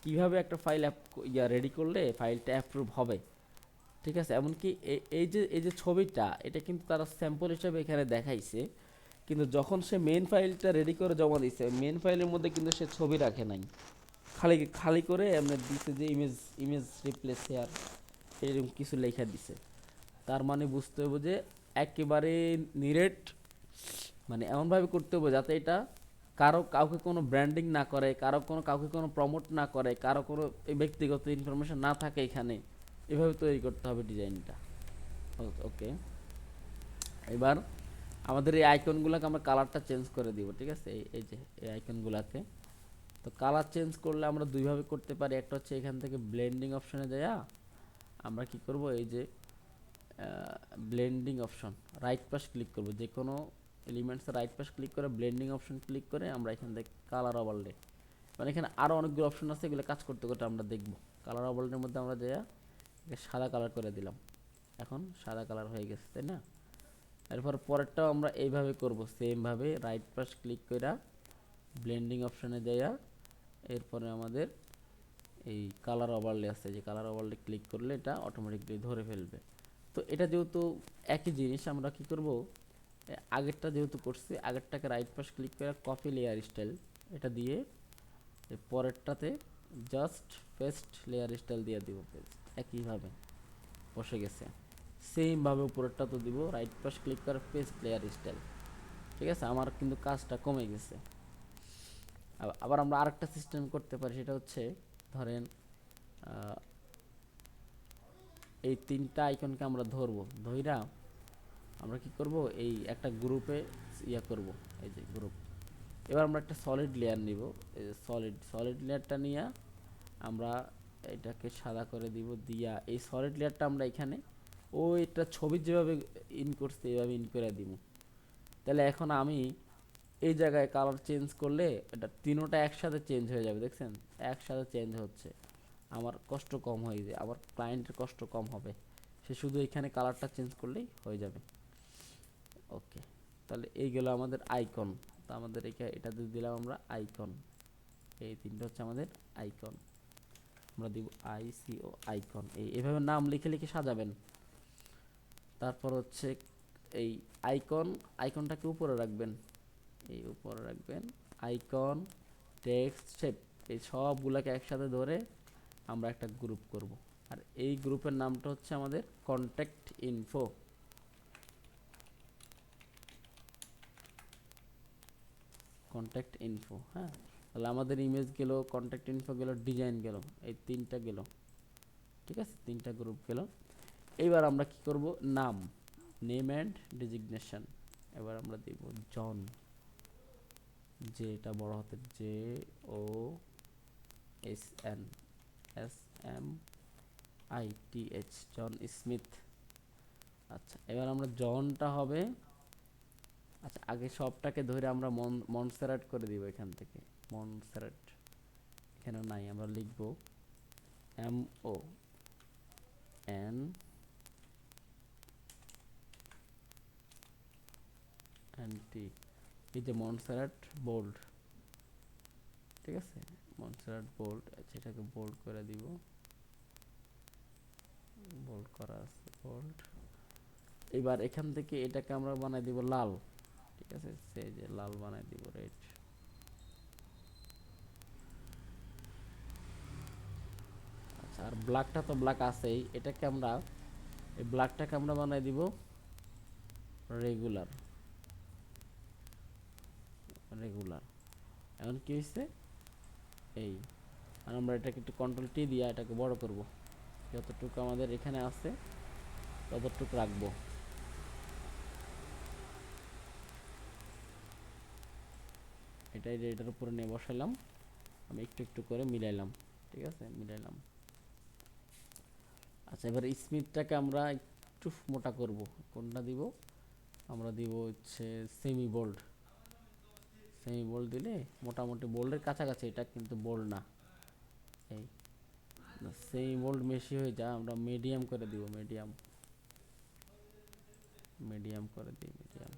কিভাবে একটা ফাইল রেডি করলে ফাইলটা অ্যাপ্রুভ হবে। ঠিক আছে, এমনকি এই যে ছবিটা, এটা কিন্তু তারা স্যাম্পল হিসেবে এখানে দেখাইছে, কিন্তু যখন সে মেন ফাইলটা রেডি করে জমা দিছে, মেন ফাইলের মধ্যে কিন্তু সে ছবি রাখে নাই, খালি খালি করে এমনি দিছে যে ইমেজ রিপ্লেস হেয়ার, এরকম কিছু লেখা দিছে। তার মানে বুঝতে হবে যে একেবারে নিরেট, মানে এমনভাবে করতে হবে যাতে এটা কাউকে কোনো ব্র্যান্ডিং না করে, কাউকে কোনো প্রমোট না করে, কারো কোনো ব্যক্তিগত ইনফরমেশন না থাকে এখানে, এভাবে তৈরি করতে হবে ডিজাইনটা। ওকে, এবার আমাদের এই আইকনগুলোকে আমরা কালারটা চেঞ্জ করে দিব। ঠিক আছে, এই যে এই আইকনগুলোকে, তো কালার চেঞ্জ করলে আমরা দুইভাবে করতে পারি। একটা হচ্ছে এখান থেকে ব্লেন্ডিং অপশনে যাইয়া আমরা কি করব, এই যে ব্লেন্ডিং অপশন রাইট পাশ ক্লিক করব, যে কোনো এলিমেন্টসের রাইট পাশ ক্লিক করে ব্লেন্ডিং অপশন ক্লিক করে আমরা এখান থেকে কালার ওভারলে, মানে এখানে আরও অনেকগুলো অপশন আছে, এগুলো কাজ করতে করতে আমরা দেখব। কালার ওভারলের মধ্যে আমরা যাইয়া সাদা কালার করে দিলাম, এখন সাদা কালার হয়ে গেছে, তাই না? এরপর পরেরটাও আমরা এইভাবে করব, সেমভাবে রাইট পাশ ক্লিক করে ব্লেন্ডিং অপশনে যাইয়া এরপরে আমাদের এই কালার ওভারলে আছে, যে কালার ওভারলে ক্লিক করলে এটা অটোমেটিকলি ধরে ফেলবে। তো এটা যেহেতু একই জিনিস, আমরা কি করব, আগেরটা যেহেতু করছি, আগেরটাকে রাইট পাশ ক্লিক করে কপি লেয়ার স্টাইল এটা দিয়ে পরেরটাতে জাস্ট পেস্ট লেয়ার স্টাইল দিয়ে দিব, পেস্ট একইভাবে বসে গেছে। সেমভাবে উপরেরটা তো দিব, রাইট পাশ ক্লিক করে পেস্ট লেয়ার স্টাইল। ঠিক আছে, আমার কিন্তু কাজটা কমে গেছে। আবার আমরা আরেকটা সিস্টেম করতে পারি, সেটা হচ্ছে ধরেন এই তিনটা আইকনকে আমরা ধরবো, ধইরা আমরা কি করব, এই একটা গ্রুপে করব, এই যে গ্রুপ। এবার আমরা একটা সলিড লেয়ার নিব, এই যে সলিড লেয়ারটা নিয়ে আমরা এটাকে সাদা করে দিব, দিয়া এই সলিড লেয়ারটা আমরা এখানে এটা ছবির যেভাবে ইন করছে এইভাবে ইন করে দিব। তাহলে এখন আমি এই জায়গায় কালার চেঞ্জ করলে এটা তিনোটা একসাথে চেঞ্জ হয়ে যাবে, দেখছেন একসাথে চেঞ্জ হচ্ছে, আমার কষ্ট কম হয়ে যায়, আমার ক্লায়েন্টের কষ্ট কম হবে, সে শুধু এখানে কালারটা চেঞ্জ করলেই হয়ে যাবে। ওকে, তাহলে এইগুলো আমাদের আইকন, তো আমাদের এটা দিয়ে দিলাম আমরা আইকন, এই তিনটা হচ্ছে আমাদের আইকন, আমরা দিব ICO আইকন, এইভাবে নাম লিখে লিখে সাজাবেন। তারপর হচ্ছে এই আইকনটাকে উপরে রাখবেন, এই উপরে রাখবেন আইকন, টেক্সট, শেপ, এই সবগুলোকে একসাথে ধরে আমরা একটা গ্রুপ করব, আর এই গ্রুপের নামটা হচ্ছে আমাদের কন্ট্যাক্ট ইনফো। কন্ট্যাক্ট ইনফো, হ্যাঁ, তাহলে আমাদের ইমেজ গেল, কন্ট্যাক্ট ইনফো গেল, ডিজাইন গেল, এই তিনটা গেল। ঠিক আছে, তিনটা গ্রুপ গেল। এইবার আমরা কি করব, নেম অ্যান্ড ডেজিগনেশন, এবার আমরা দিব জন, যে এটা বড় হাতের JOHNSMITH, জন স্মিথ। আচ্ছা, এবার আমরা জনটা হবে, আচ্ছা আগে সবটাকে ধরে আমরা মনসেরাট করে দিব, এখান থেকে মনসেরাট, এখানে নাই, আমরা লিখব MONT, এই যে মনসেরাট বোল্ড। ঠিক আছে, মনসেরাট বোল্ড, আচ্ছা এটাকে বোল্ড করে দিব, বোল্ড করা আছে বোল্ড। এবার এখান থেকে এটাকে আমরা বানাই দিব লাল, ঠিক আছে, সেই যে লাল বানাই দিব, রেড। আচ্ছা, আর ব্ল্যাকটা তো ব্ল্যাক আছেই, এটাকে আমরা, এই ব্ল্যাকটাকে আমরা বানাই দিব রেগুলার। রেগুলার এখন কি হয়েছে এই, আর আমরা এটাকে একটু কন্ট্রোল টি দিয়ে এটাকে বড় করব, যতটুকু আমাদের এখানে আছে ততটুকু রাখবো। এটাই এটার উপরে নিয়ে বসাইলাম, আমি একটু একটু করে মিলাইলাম, ঠিক আছে, মিলাইলাম। আচ্ছা, এবার স্মিথটাকে আমরা একটু মোটা করব, কোনটা দিব, আমরা দিব হচ্ছে সেমি বোল্ড। সেমি বোল্ড দিলে মোটামুটি বোল্ডের কাছাকাছি, এটা কিন্তু বোল্ড না, এই সেমি বোল্ড বেশি হয়ে যায়, আমরা মিডিয়াম করে দিব, মিডিয়াম, মিডিয়াম করে দিই, মিডিয়াম।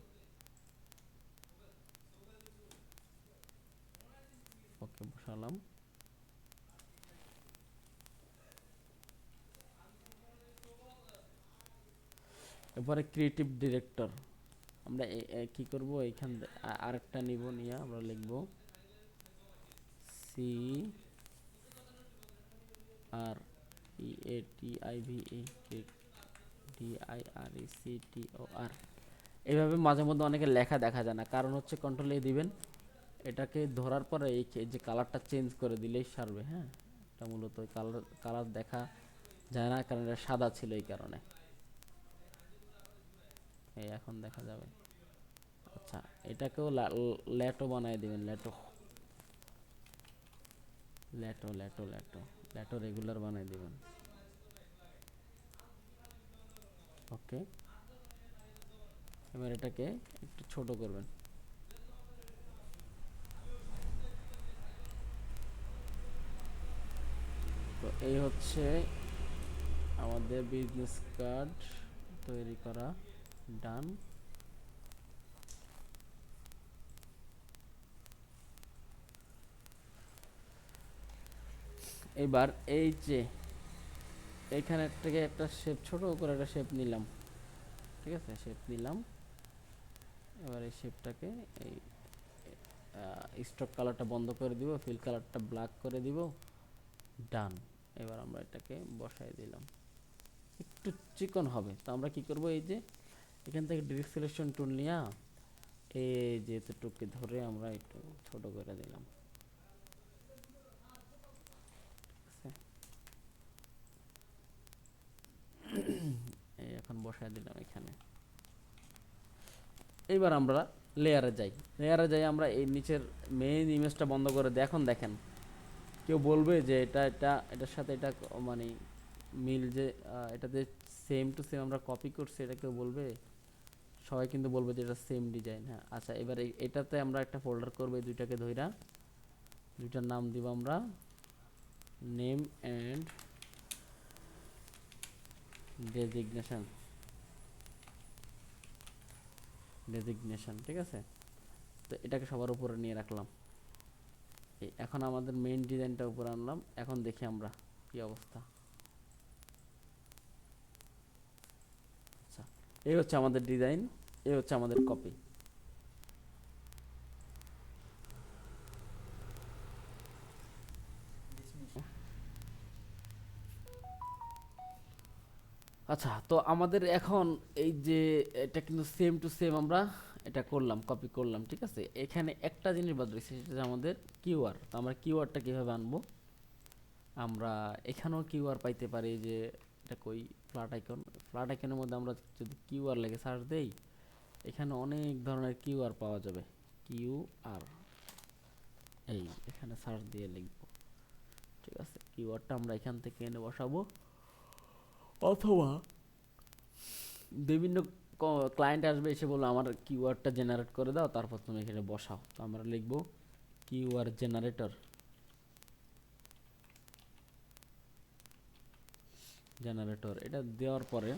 ওকে, বসালাম। এরপরে ক্রিয়েটিভ ডিরেক্টর, আমরা কি করব, এইখান আরেকটা নিব, নিয়ে আমরা লিখব C R E A T I V A D I R E C T O R. এইভাবে মাঝে মধ্যে অনেকে লেখা দেখা যায় না, কারণ হচ্ছে কন্ট্রোল এ দিবেন, এটাকে ধরার পরে এই যে কালারটা চেঞ্জ করে দিলেই সারবে। হ্যাঁ, এটা মূলত কালার কালার দেখা যায় না, কারণ এটা সাদা ছিল এই কারণে। এই এখন দেখা যাবে। আচ্ছা, এটাকেও ল্যাটো বানাই দিবেন, Lato, Lato Lato Lato Lato regular বানাই দিবেন। ওকে, এবার এটাকে একটু ছোট করবেন। তো এই হচ্ছে আমাদের বিজনেস কার্ড তৈরি করা, ডান। এবার এই যে এইখানে থেকে একটা শেপ, ছোট করে একটা শেপ নিলাম, ঠিক আছে, শেপ নিলাম। এবার এই শেপটাকে এই স্টক কালারটা বন্ধ করে দিব, ফিল কালারটা ব্ল্যাক করে দিব, ডান। এবার আমরা এটাকে বসাই দিলাম, একটু চিকন হবে। তো আমরা কি করব, এই যে এখান থেকে ডিরেক্ট সিলেকশন টুল নিয়ে এই যে এতটুকু ধরে আমরা একটু ছোট করে দিলাম, ঠিক আছে। এই এখন বসাই দিলাম এখানে। এবার আমরা লেয়ারে যাই, লেয়ারে যাই, আমরা এই নিচের মেইন ইমেজটা বন্ধ করে দিই। এখন দেখেন, কেউ বলবে যে এটার সাথে এটা মানে মিল, যে এটাতে সেম টু সেম আমরা কপি করছি, এটা কেউ বলবে? সবাই কিন্তু বলবে যে এটা সেম ডিজাইন। হ্যাঁ, আচ্ছা, এবার এটাতে আমরা একটা ফোল্ডার করবো, এই দুইটাকে ধইরা, দুইটার নাম দিব আমরা নেম অ্যান্ড ডেজিগনেশন, ডেজিগনেশন, ঠিক আছে। তো এটাকে সবার উপরে নিয়ে রাখলাম। এখন আমাদের মেইন ডিজাইনটা উপরে আনলাম, এখন দেখি আমরা কি অবস্থা। আচ্ছা, এই হচ্ছে আমাদের ডিজাইন, এই হচ্ছে আমাদের কপি। আচ্ছা, তো আমাদের এখন এই যে এটা কিন্তু সেম টু সেম আমরা এটা করলাম, কপি করলাম, ঠিক আছে। এখানে একটা জিনিস বাদ রয়েছে, সেটা হচ্ছে আমাদের কিউআর। তো আমরা কিউআরটা কীভাবে আনবো, আমরা এখানেও কিউআর পাইতে পারি, যে এটা কই, ফ্ল্যাট আইকন, ফ্ল্যাট আইকনের মধ্যে আমরা যদি কিউআর লেগে সার্চ দেই, এখানে অনেক ধরনের কিউআর পাওয়া যাবে। কিউআর, এই এখানে সার্চ দিয়ে লিখবো, ঠিক আছে। কিওয়ার্ডটা আমরা এখান থেকে এনে বসাবো, অথবা বিভিন্ন ক্লায়েন্ট আসবে, এসে বললো আমার কিওয়ার্ডটা জেনারেট করে দাও, তারপর তুমি এখানে বসাও। তো আমরা লিখবো কিওয়ার্ড জেনারেটর, জেনারেটর। এটা দেওয়ার পরে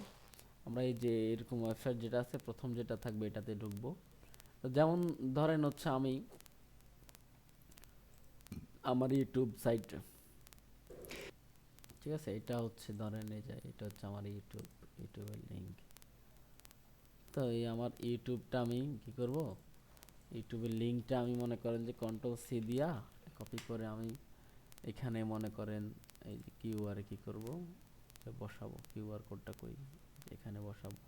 আমরা এই যে এরকম ওয়েবসাইট যেটা আছে, প্রথম যেটা থাকবে এটাতে ঢুকবো। তো যেমন ধরেন হচ্ছে আমি আমার ইউটিউব সাইট, ঠিক আছে, এটা হচ্ছে ধরেন এই যে এটা হচ্ছে আমার ইউটিউবের লিঙ্ক। তো এই আমার ইউটিউবটা আমি কি করব, ইউটিউবের লিঙ্কটা আমি মনে করেন যে কন্ট্রোল সি দিয়া কপি করে আমি এখানে মনে করেন এই যে কিউআর কি করব, বসাবো কিউআর কোডটা কই, এখানে বসাবো।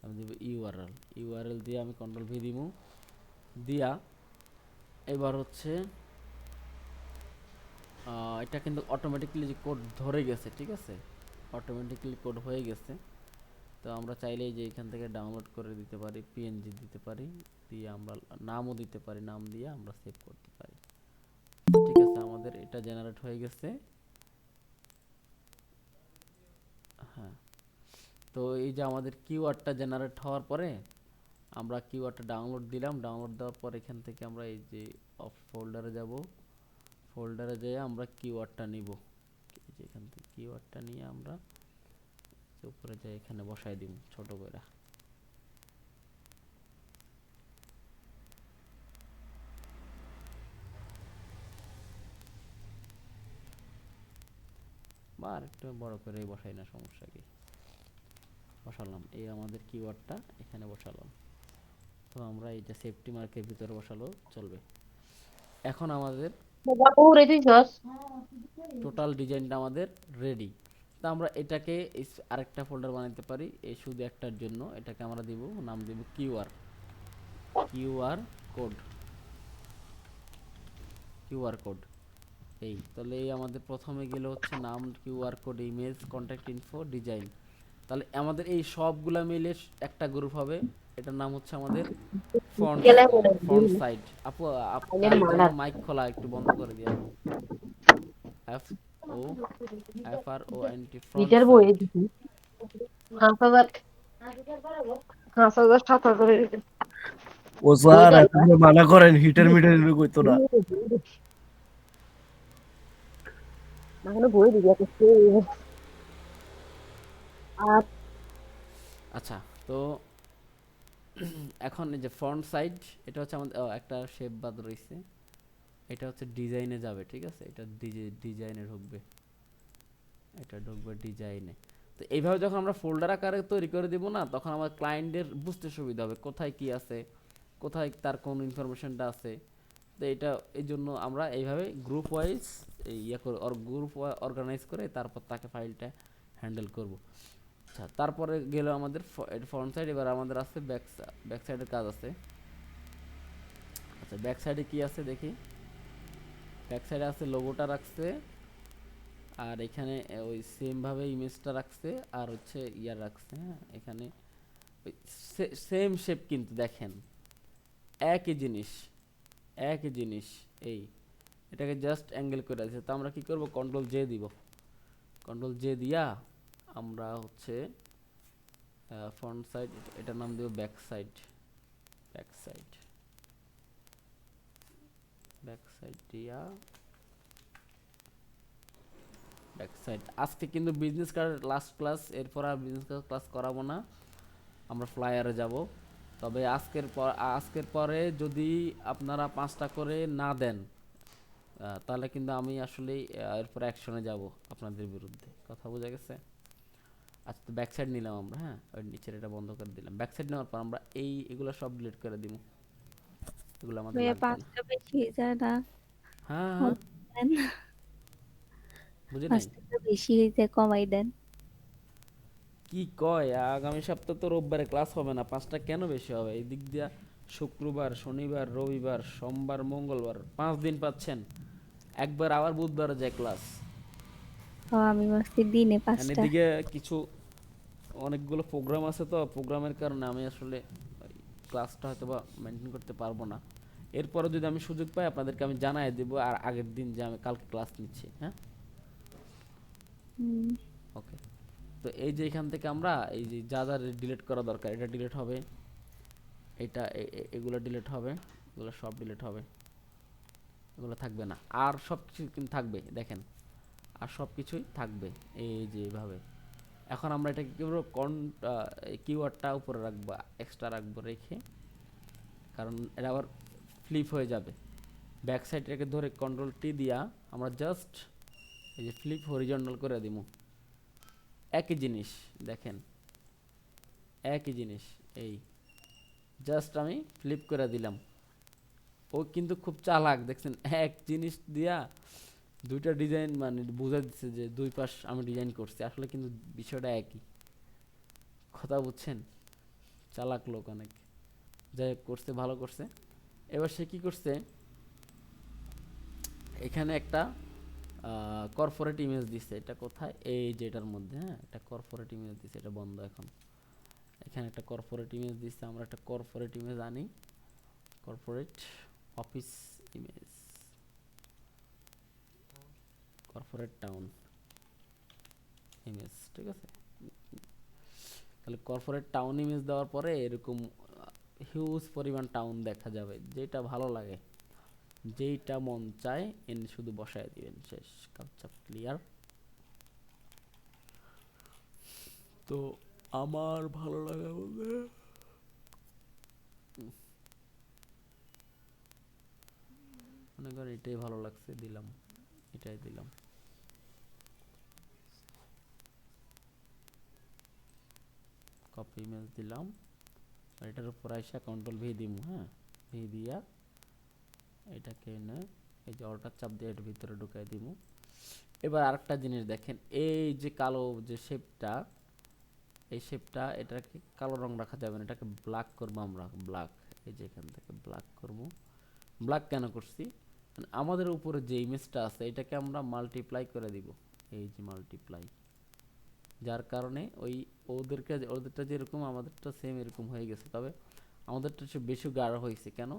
আমি দেব ইউআরএল, ইউআরএল দিয়ে আমি কন্ট্রোল ভি দিমু, দিয়া এবার হচ্ছে এটা কিন্তু অটোমেটিক্যালি যে কোড ধরে গেছে, ঠিক আছে, অটোমেটিক্যালি কোড হয়ে গেছে। তো আমরা চাইলেই যে এখান থেকে ডাউনলোড করে দিতে পারি, পিএনজি দিতে পারি, দিয়ে আমরা নামও দিতে পারি, নাম দিয়ে আমরা সেভ করতে পারি। ঠিক আছে, আমাদের এটা জেনারেট হয়ে গেছে। হ্যাঁ, তো এই যে আমাদের কিওয়ার্ডটা জেনারেট হওয়ার পরে আমরা কিওয়ার্ডটা ডাউনলোড দিলাম, ডাউনলোড দেওয়ার পর এখান থেকে আমরা এই যে অফ ফোল্ডারে যাব, ফোল্ডারে যেয়ে আমরা কিওয়ার্ডটা নিব, এই যে এখান থেকে কিওয়ার্ডটা নিয়ে আমরা উপরে যাই এখানে বসাই দিব ছোট করে। বা আরেকটু বড় করে বসাই, না সমস্যা কি, বসালাম এই আমাদের কিওয়ার্ডটা এখানে বসালাম। তো আমরা এইটা সেফটি মার্কের ভিতরে বসালো চলবে। এখন আমাদের টোটাল ডিজাইনটা আমাদের রেডি। তো আমরা এটাকে আরেকটা ফোল্ডার বানাতে পারি, এই শুধু একটার জন্য এটাকে আমরা দিব, নাম দিব QR, QR code, QR code. এই তাহলে এই আমাদের প্রথমে গেলে হচ্ছে নাম, QR code, image, contact info, design. তাহলে আমাদের এই সবগুলা মিলে একটা গ্রুপ হবে, এটার নাম হচ্ছে আমাদের ফন্ট, ফন্ট সাইট। আপু কার জন্য মাইক খোলা একটু বন্ধ করে দিও। F O F R O N T, front site. 5,000 ও স্যার আপনি মানা করেন, হিটার মিটার কইতো না। আচ্ছা, তো এখন এই যে ফ্রন্ট সাইড, এটা হচ্ছে আমাদের একটা শেপ বাদ রয়েছে, এটা হচ্ছে ডিজাইনে যাবে, ঠিক আছে, এটা ডিজাইনে ঢুকবে, এটা ঢুকবে ডিজাইনে। তো এইভাবে যখন আমরা ফোল্ডার আকারে তৈরি করে দিব না, তখন আমার ক্লায়েন্টের বুঝতে সুবিধা হবে কোথায় কি আছে, কোথায় তার কোন ইনফরমেশনটা আছে। তো এটা এই জন্য আমরা এইভাবে গ্রুপ ওয়াইজ ইয়ে করে গ্রুপ অর্গানাইজ করে তারপর তাকে ফাইলটা হ্যান্ডেল করব। আচ্ছা, তারপরে গেল আমাদের ফ্রন্ট সাইড, এবার আমাদের আছে ব্যাক সাইডের কাজ আছে। আচ্ছা, ব্যাক সাইডে কি আছে দেখি। ব্যাক সাইডে আছে লোগোটা রাখছে, আর এখানে ওই সেম ভাবে ইমেজটা রাখছে, আর হচ্ছে ইয়ার রাখছে। হ্যাঁ, এখানে সেম শেপ কিন্তু দেখেন একই জিনিস, একই জিনিস। এই এটাকে জাস্ট অ্যাঙ্গেল করে আছে। তো আমরা কি করব, কন্ট্রোল জে দিব, কন্ট্রোল জে দিয়া আমরা হচ্ছে ফ্রন্ট সাইড, এটার নাম দেব back side, back side, back side দিয়া ব্যাক সাইড। আজকে কিন্তু বিজনেস কার্ড লাস্ট ক্লাস, এরপর আর বিজনেস কার্ড ক্লাস করাবো না, আমরা ফ্লায়ারে যাব। তবে আজকের পরে যদি আপনারা 5টা করে না দেন, তাহলে কিন্তু আমি আসলে এরপর অ্যাকশনে যাব আপনাদের বিরুদ্ধে। কথা বোঝা গেছে? আচ্ছা, তো ব্যাক সাইড নিলাম আমরা। হ্যাঁ, ওই নিচের এটা বন্ধ করে দিলাম। ব্যাক সাইড নেওয়ার পর আমরা এগুলো সব ডিলিট করে দিব, এগুলো আমাদের ভাইয়া লাগবে না। 5টা বেশি হয়ে যায় না? হ্যাঁ হ্যাঁ, কমাই দেন। বুঝি নাই 5টা বেশি হয়ে যায়, কমাই দেন। কি কয়। আগামী সপ্তাহ তো রোববারে ক্লাস হবে না, 5টা কেন বেশি হবে? এই দিক দিয়া শুক্রবার, শনিবার, রবিবার, সোমবার, মঙ্গলবার 5 দিন পাচ্ছেন, একবার আবার বুধবারে যায় ক্লাস। আমি ভাবছি দিনে আর 5টা। এদিকে কিছু অনেকগুলো প্রোগ্রাম আছে, তো প্রোগ্রামের কারণে আমি আসলে ক্লাসটা হয়তো বা মেনটেন করতে পারবো না। এরপরে যদি আমি সুযোগ পাই আপনাদেরকে আমি জানাই দেবো, আর আগের দিন যে আমি কালকে ক্লাস নিচ্ছি। হ্যাঁ, হুম, ওকে। তো এই যে এখান থেকে আমরা এই যে যা যা ডিলিট করা দরকার এটা ডিলিট হবে, এটা এগুলো ডিলিট হবে, এগুলো সব ডিলিট হবে, এগুলো থাকবে না। আর সব কিছু কিন্তু থাকবে, দেখেন, আর সব কিছুই থাকবে এই যে এইভাবে। এখন আমরা এটাকে কি করবো, কিওয়ার্ডটা উপরে রাখবো, এক্সট্রা রাখবো রেখে, কারণ এটা আবার ফ্লিপ হয়ে যাবে। ব্যাক সাইডটাকে ধরে কন্ট্রোল টি দিয়া আমরা জাস্ট এই যে ফ্লিপ হরিজন্টাল করে দিব। একই জিনিস দেখেন, একই জিনিস। এই জাস্ট আমি ফ্লিপ করে দিলাম, ও কিন্তু খুব চালাক, দেখছেন এক জিনিস দিয়া দুইটা ডিজাইন মানে বোঝা দিচ্ছে যে দুই পাশ আমি ডিজাইন করছি, আসলে কিন্তু বিষয়টা একই। কথা বুঝছেন? চালাক লোক অনেক। যাই হোক, করছে, ভালো করছে। এবার সে কি করছে, এখানে একটা কর্পোরেট ইমেজ দিচ্ছে। এটা কোথায়? এই যে এটার মধ্যে, হ্যাঁ, একটা কর্পোরেট ইমেজ দিচ্ছে, এটা বন্ধ এখন। এখানে একটা কর্পোরেট ইমেজ দিচ্ছে, আমরা একটা কর্পোরেট ইমেজ আনি, corporate office image, corporate town image, ঠিক আছে। তাহলে কর্পোরেট টাউন ইমেজ দেওয়ার পরে এরকম হিউজ পরিমাণ টাউন দেখা যাবে, যেটা ভালো লাগে, যেইটা মন চায় এনে শুধু বসায় দিবেন, শেষ, কাজ ক্লিয়ার। তো আমার ভালো লাগা বলতে মনে করেন এটাই ভালো লাগছে, দিলাম, এটাই দিলাম। কপি ইমেজ দিলাম, আর এটার উপর আইসা কন্ট্রোল ভি দিমু, হ্যাঁ, ভি দিয়া এটাকে এনে এই যে অল্টার চাপ দিয়ে এর ভিতরে ঢুকাই দিমু। এবার আরেকটা জিনিস দেখেন, এই যে কালো যে শেপটা, এই শেপটা, এটাকে কালো রং রাখা যাবে না, এটাকে ব্ল্যাক করবো আমরা, ব্ল্যাক। এই যে এখান থেকে ব্ল্যাক করবো। ব্ল্যাক কেন করছি, মানে আমাদের উপরে যে ইমেজটা আছে এটাকে আমরা মাল্টিপ্লাই করে দিব, এই যে মাল্টিপ্লাই, যার কারণে ওই ওদেরটা যেরকম আমাদেরটা সেম এরকম হয়ে গেছে, তবে আমাদেরটা একটু বেশি গাঢ় হয়েছে। কেন?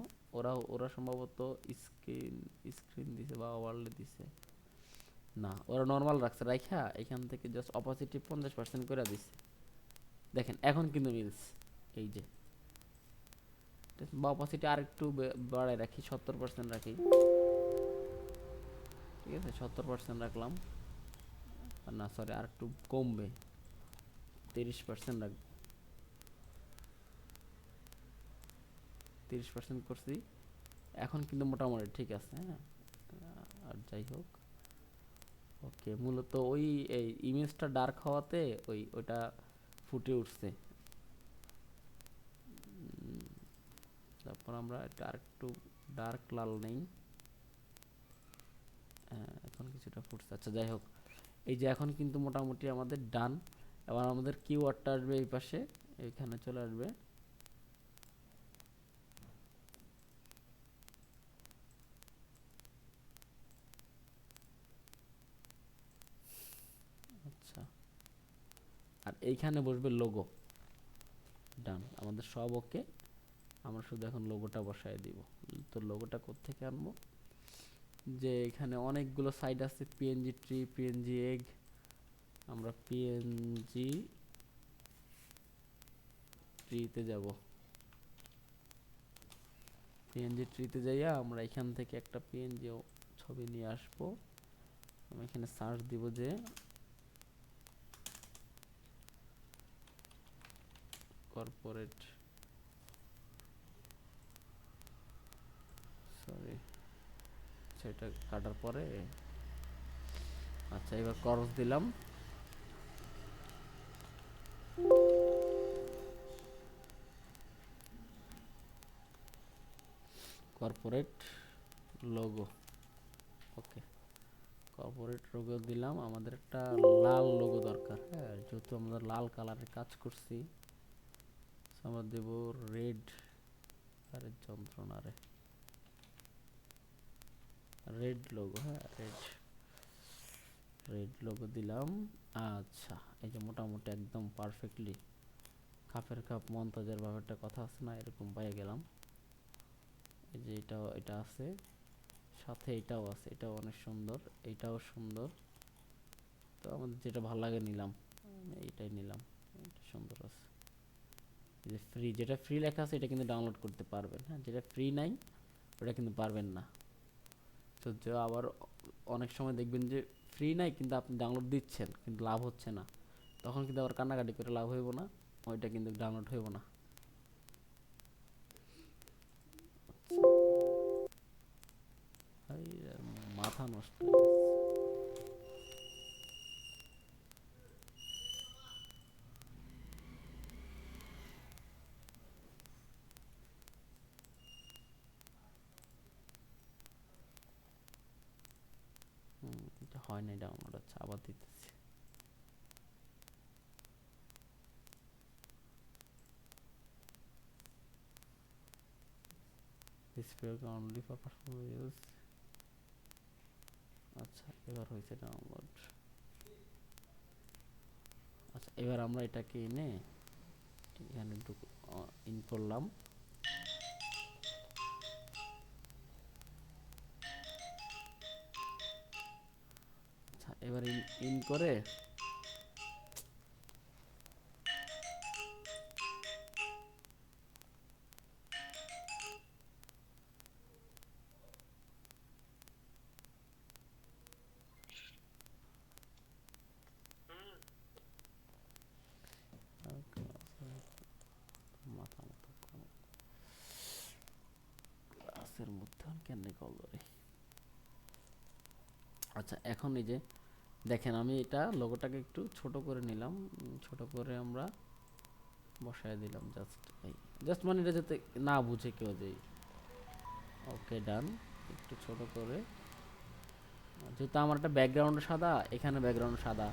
ওরা সম্ভবত স্ক্রিন স্ক্রিন দিছে বা ওয়ার্ল্ডে দিছে, না ওরা নর্মাল রাখছে, রাইখা এখান থেকে জাস্ট অপাসিটি 50% করে দিছে। দেখেন এখন কিন্তু মিলস, এই যে বা অপাসিটি আর একটু বাড়ায় রাখি, 70% রাখি, ঠিক আছে, 70% রাখলাম, না সরি আর একটু কমবে, 30% রাখবো, 30% করছি। এখন কিন্তু মোটামুটি ঠিক আছে, হ্যাঁ। আর যাই হোক, ওকে, মূলত ওই এই ইমেজটা ডার্ক হওয়াতে ওইটা ফুটে উঠছে। তারপর আমরা এটা আরেকটু ডার্ক লাল নেই, এখন কিছুটা ফুটছে। আচ্ছা যাই হোক, এই যে এখন কিন্তু মোটামুটি আমাদের ডান। এবার আমাদের কিওয়ার্ডটা আসবে এই পাশে, এইখানে চলে আসবে। আচ্ছা, আর এইখানে বসবে লোগো। ডান, আমাদের সব ওকে। আমরা শুধু এখন লোগোটা বসায় দিব। তো লোগোটা কোত্থেকে আনবো, যে এখানে অনেকগুলো সাইড আছে, পিএনজি ট্রি, পিএনজি এগ, আমরা পিএনজি ট্রিতে যাব। পিএনজি ট্রিতে যাইয়া আমরা এখান থেকে একটা পিএনজি ছবি নিয়ে আসবো। আমি এখানে সার্চ দিব যে কর্পোরেট, সরি, সেটা কাটার পরে, আচ্ছা এবার ক্রস দিলাম, কর্পোরেট লোগো, ওকে, কর্পোরেট লোগো দিলাম। আমাদের একটা লাল লোগো দরকার, হ্যাঁ, যেহেতু আমরা লাল কালারের কাজ করছি, আমরা দেব রেড, আরে যন্ত্রণা রে, রেড লোগো, হ্যাঁ, রেড, রেড লোগো দিলাম। আচ্ছা, এই যে মোটামুটি একদম পারফেক্টলি খাপের খাপ মন্তাজের ব্যাপারটা কথা আছে না, এরকম পেয়ে গেলাম। এই যে এটা আছে, সাথে এটাও আছে, এটাও অনেক সুন্দর, এইটাও সুন্দর। তো আমাদের যেটা ভালো লাগে নিলাম, এইটাই নিলাম, এটা সুন্দর আছে। এই যে ফ্রি, যেটা ফ্রি লেখা আছে এটা কিন্তু ডাউনলোড করতে পারবেন, হ্যাঁ, যেটা ফ্রি নাই ওটা কিন্তু পারবেন না। তো আবার অনেক সময় দেখবেন যে ফ্রি নাই কিন্তু আপনি ডাউনলোড দিচ্ছেন কিন্তু লাভ হচ্ছে না, তখন কিন্তু আবার কান্নাকাটি করে লাভ হইব না, ওইটা কিন্তু ডাউনলোড হইব না। মাথা নষ্ট হয়ে গেছে। হয় নাই ডাউনলোড। আচ্ছা আবার দিতেছি। Display only for personal use. আচ্ছা এবার হয়েছে ডাউনলোড। আচ্ছা এবার আমরা এটাকে এনে এখানে ইন করলাম। আচ্ছা এবার ইন করে মাথা মতো ক্লাসের মধ্যে কেমনে কল ধরে। আচ্ছা এখন এই যে দেখেন আমি এটা লোগোটাকে একটু ছোট করে নিলাম, ছোট করে আমরা বসায় দিলাম জাস্ট মানে এটা যাতে না বুঝে কেউ যে। ওকে ডান। একটু ছোট করে, যেহেতু আমার একটা ব্যাকগ্রাউন্ড সাদা, এখানে ব্যাকগ্রাউন্ড সাদা,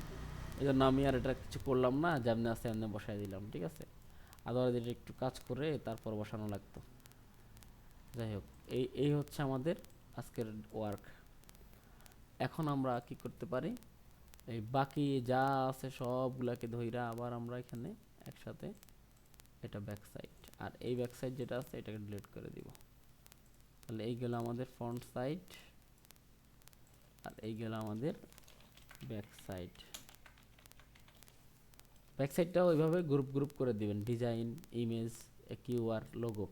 এই জন্য আমি আর এটা কিছু করলাম না, যেমনি আছে এমনি বসায় দিলাম, ঠিক আছে। আদারওয়াইজ এটা একটু কাজ করে তারপর বসানো লাগতো। যাই হোক, এই হচ্ছে আমাদের আজকের ওয়ার্ক। এখন আমরা কি করতে পারি, এই বাকি যা আছে সবগুলাকে ধইরা আবার আমরা এখানে একসাথে এটা ব্যাক সাইড, আর এই ব্যাক সাইড যেটা আছে এটাকে ডিলিট করে দিব। তাহলে এই গেল আমাদের ফ্রন্ট সাইড, আর এই গেল আমাদের ব্যাক সাইড। ব্যাক সাইডটাও ওইভাবে গ্রুপ গ্রুপ করে দিবেন, ডিজাইন, ইমেজ, কিউআর, লোগো,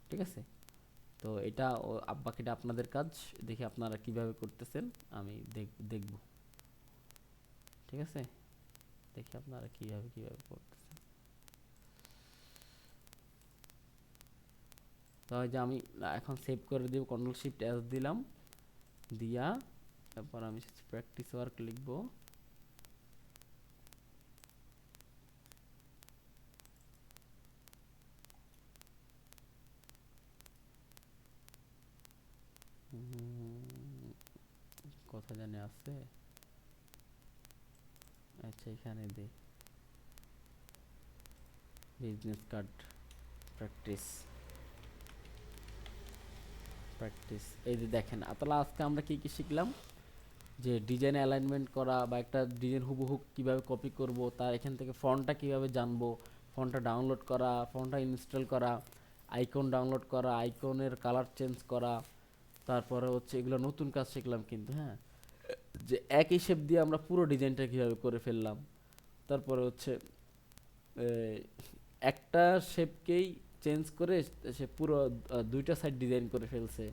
ঠিক আছে। তো এটা বাকিটা আপনাদের কাজ, দেখি আপনারা কিভাবে করতেছেন, আমি দেখব, ঠিক আছে। দেখি আপনারা কিভাবে করতেছেন। তো এই যে আমি এখন সেভ করে দিব, কন্ট্রোল শিফট এস দিলাম, দিয়া তারপর আমি প্র্যাকটিস ওয়ার্ক লিখব। কথা জানে আছে, আচ্ছা এখানে দে বিজনেস কার্ড প্র্যাকটিস। এই যে দেখেন, তাহলে আজকে আমরা কি কি শিখলাম, যে ডিজাইন অ্যালাইনমেন্ট করা বা একটা ডিজাইন হুবহু কিভাবে কপি করব, তার এখান থেকে ফন্টটা কিভাবে জানবো, ফন্টটা ডাউনলোড করা, ফন্টটা ইনস্টল করা, আইকন ডাউনলোড করা, আইকনের কালার চেঞ্জ করা, তারপরে হচ্ছে এগুলো নতুন কাজ শিখলাম কিন্তু, হ্যাঁ, যে একই শেপ দিয়ে আমরা পুরো ডিজাইনটা কিভাবে করে ফেললাম। তারপরে হচ্ছে একটা শেপকেই চেঞ্জ করে সে পুরো দুইটা সাইড ডিজাইন করে ফেলছে,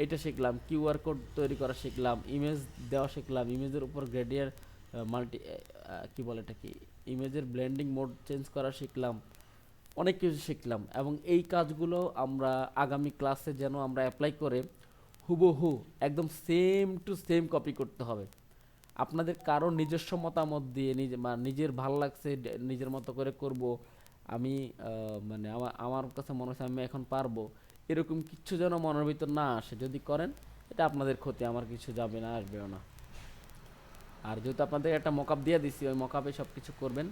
এটা শিখলাম। কিউআর কোড তৈরি করা শিখলাম, ইমেজ দেওয়া শিখলাম, ইমেজের উপর গ্রেডিয়ার মাল্টি কি বলে এটা কি, ইমেজের ব্লেন্ডিং মোড চেঞ্জ করা শিখলাম, অনেক কিছু শিখলাম। এবং এই কাজগুলো আমরা আগামী ক্লাসে যেন আমরা অ্যাপ্লাই করে হুবহু একদম সেম টু সেম কপি করতে হবে। আপনাদের কারো নিজস্ব মতামত দিয়ে নিজের ভালো লাগছে নিজের মতো করে করব, আমি মানে আমার কাছে মনে হচ্ছে আমি এখন পারবো, এরকম কিচ্ছু যেন মনের ভিতর না আসে। যদি করেন এটা আপনাদের ক্ষতি, আমার কিছু যাবে না, আসবেও না। আর যেহেতু আপনাদের একটা মকআপ দিয়ে দিছি, ওই মকআপে সব কিছু করবেন।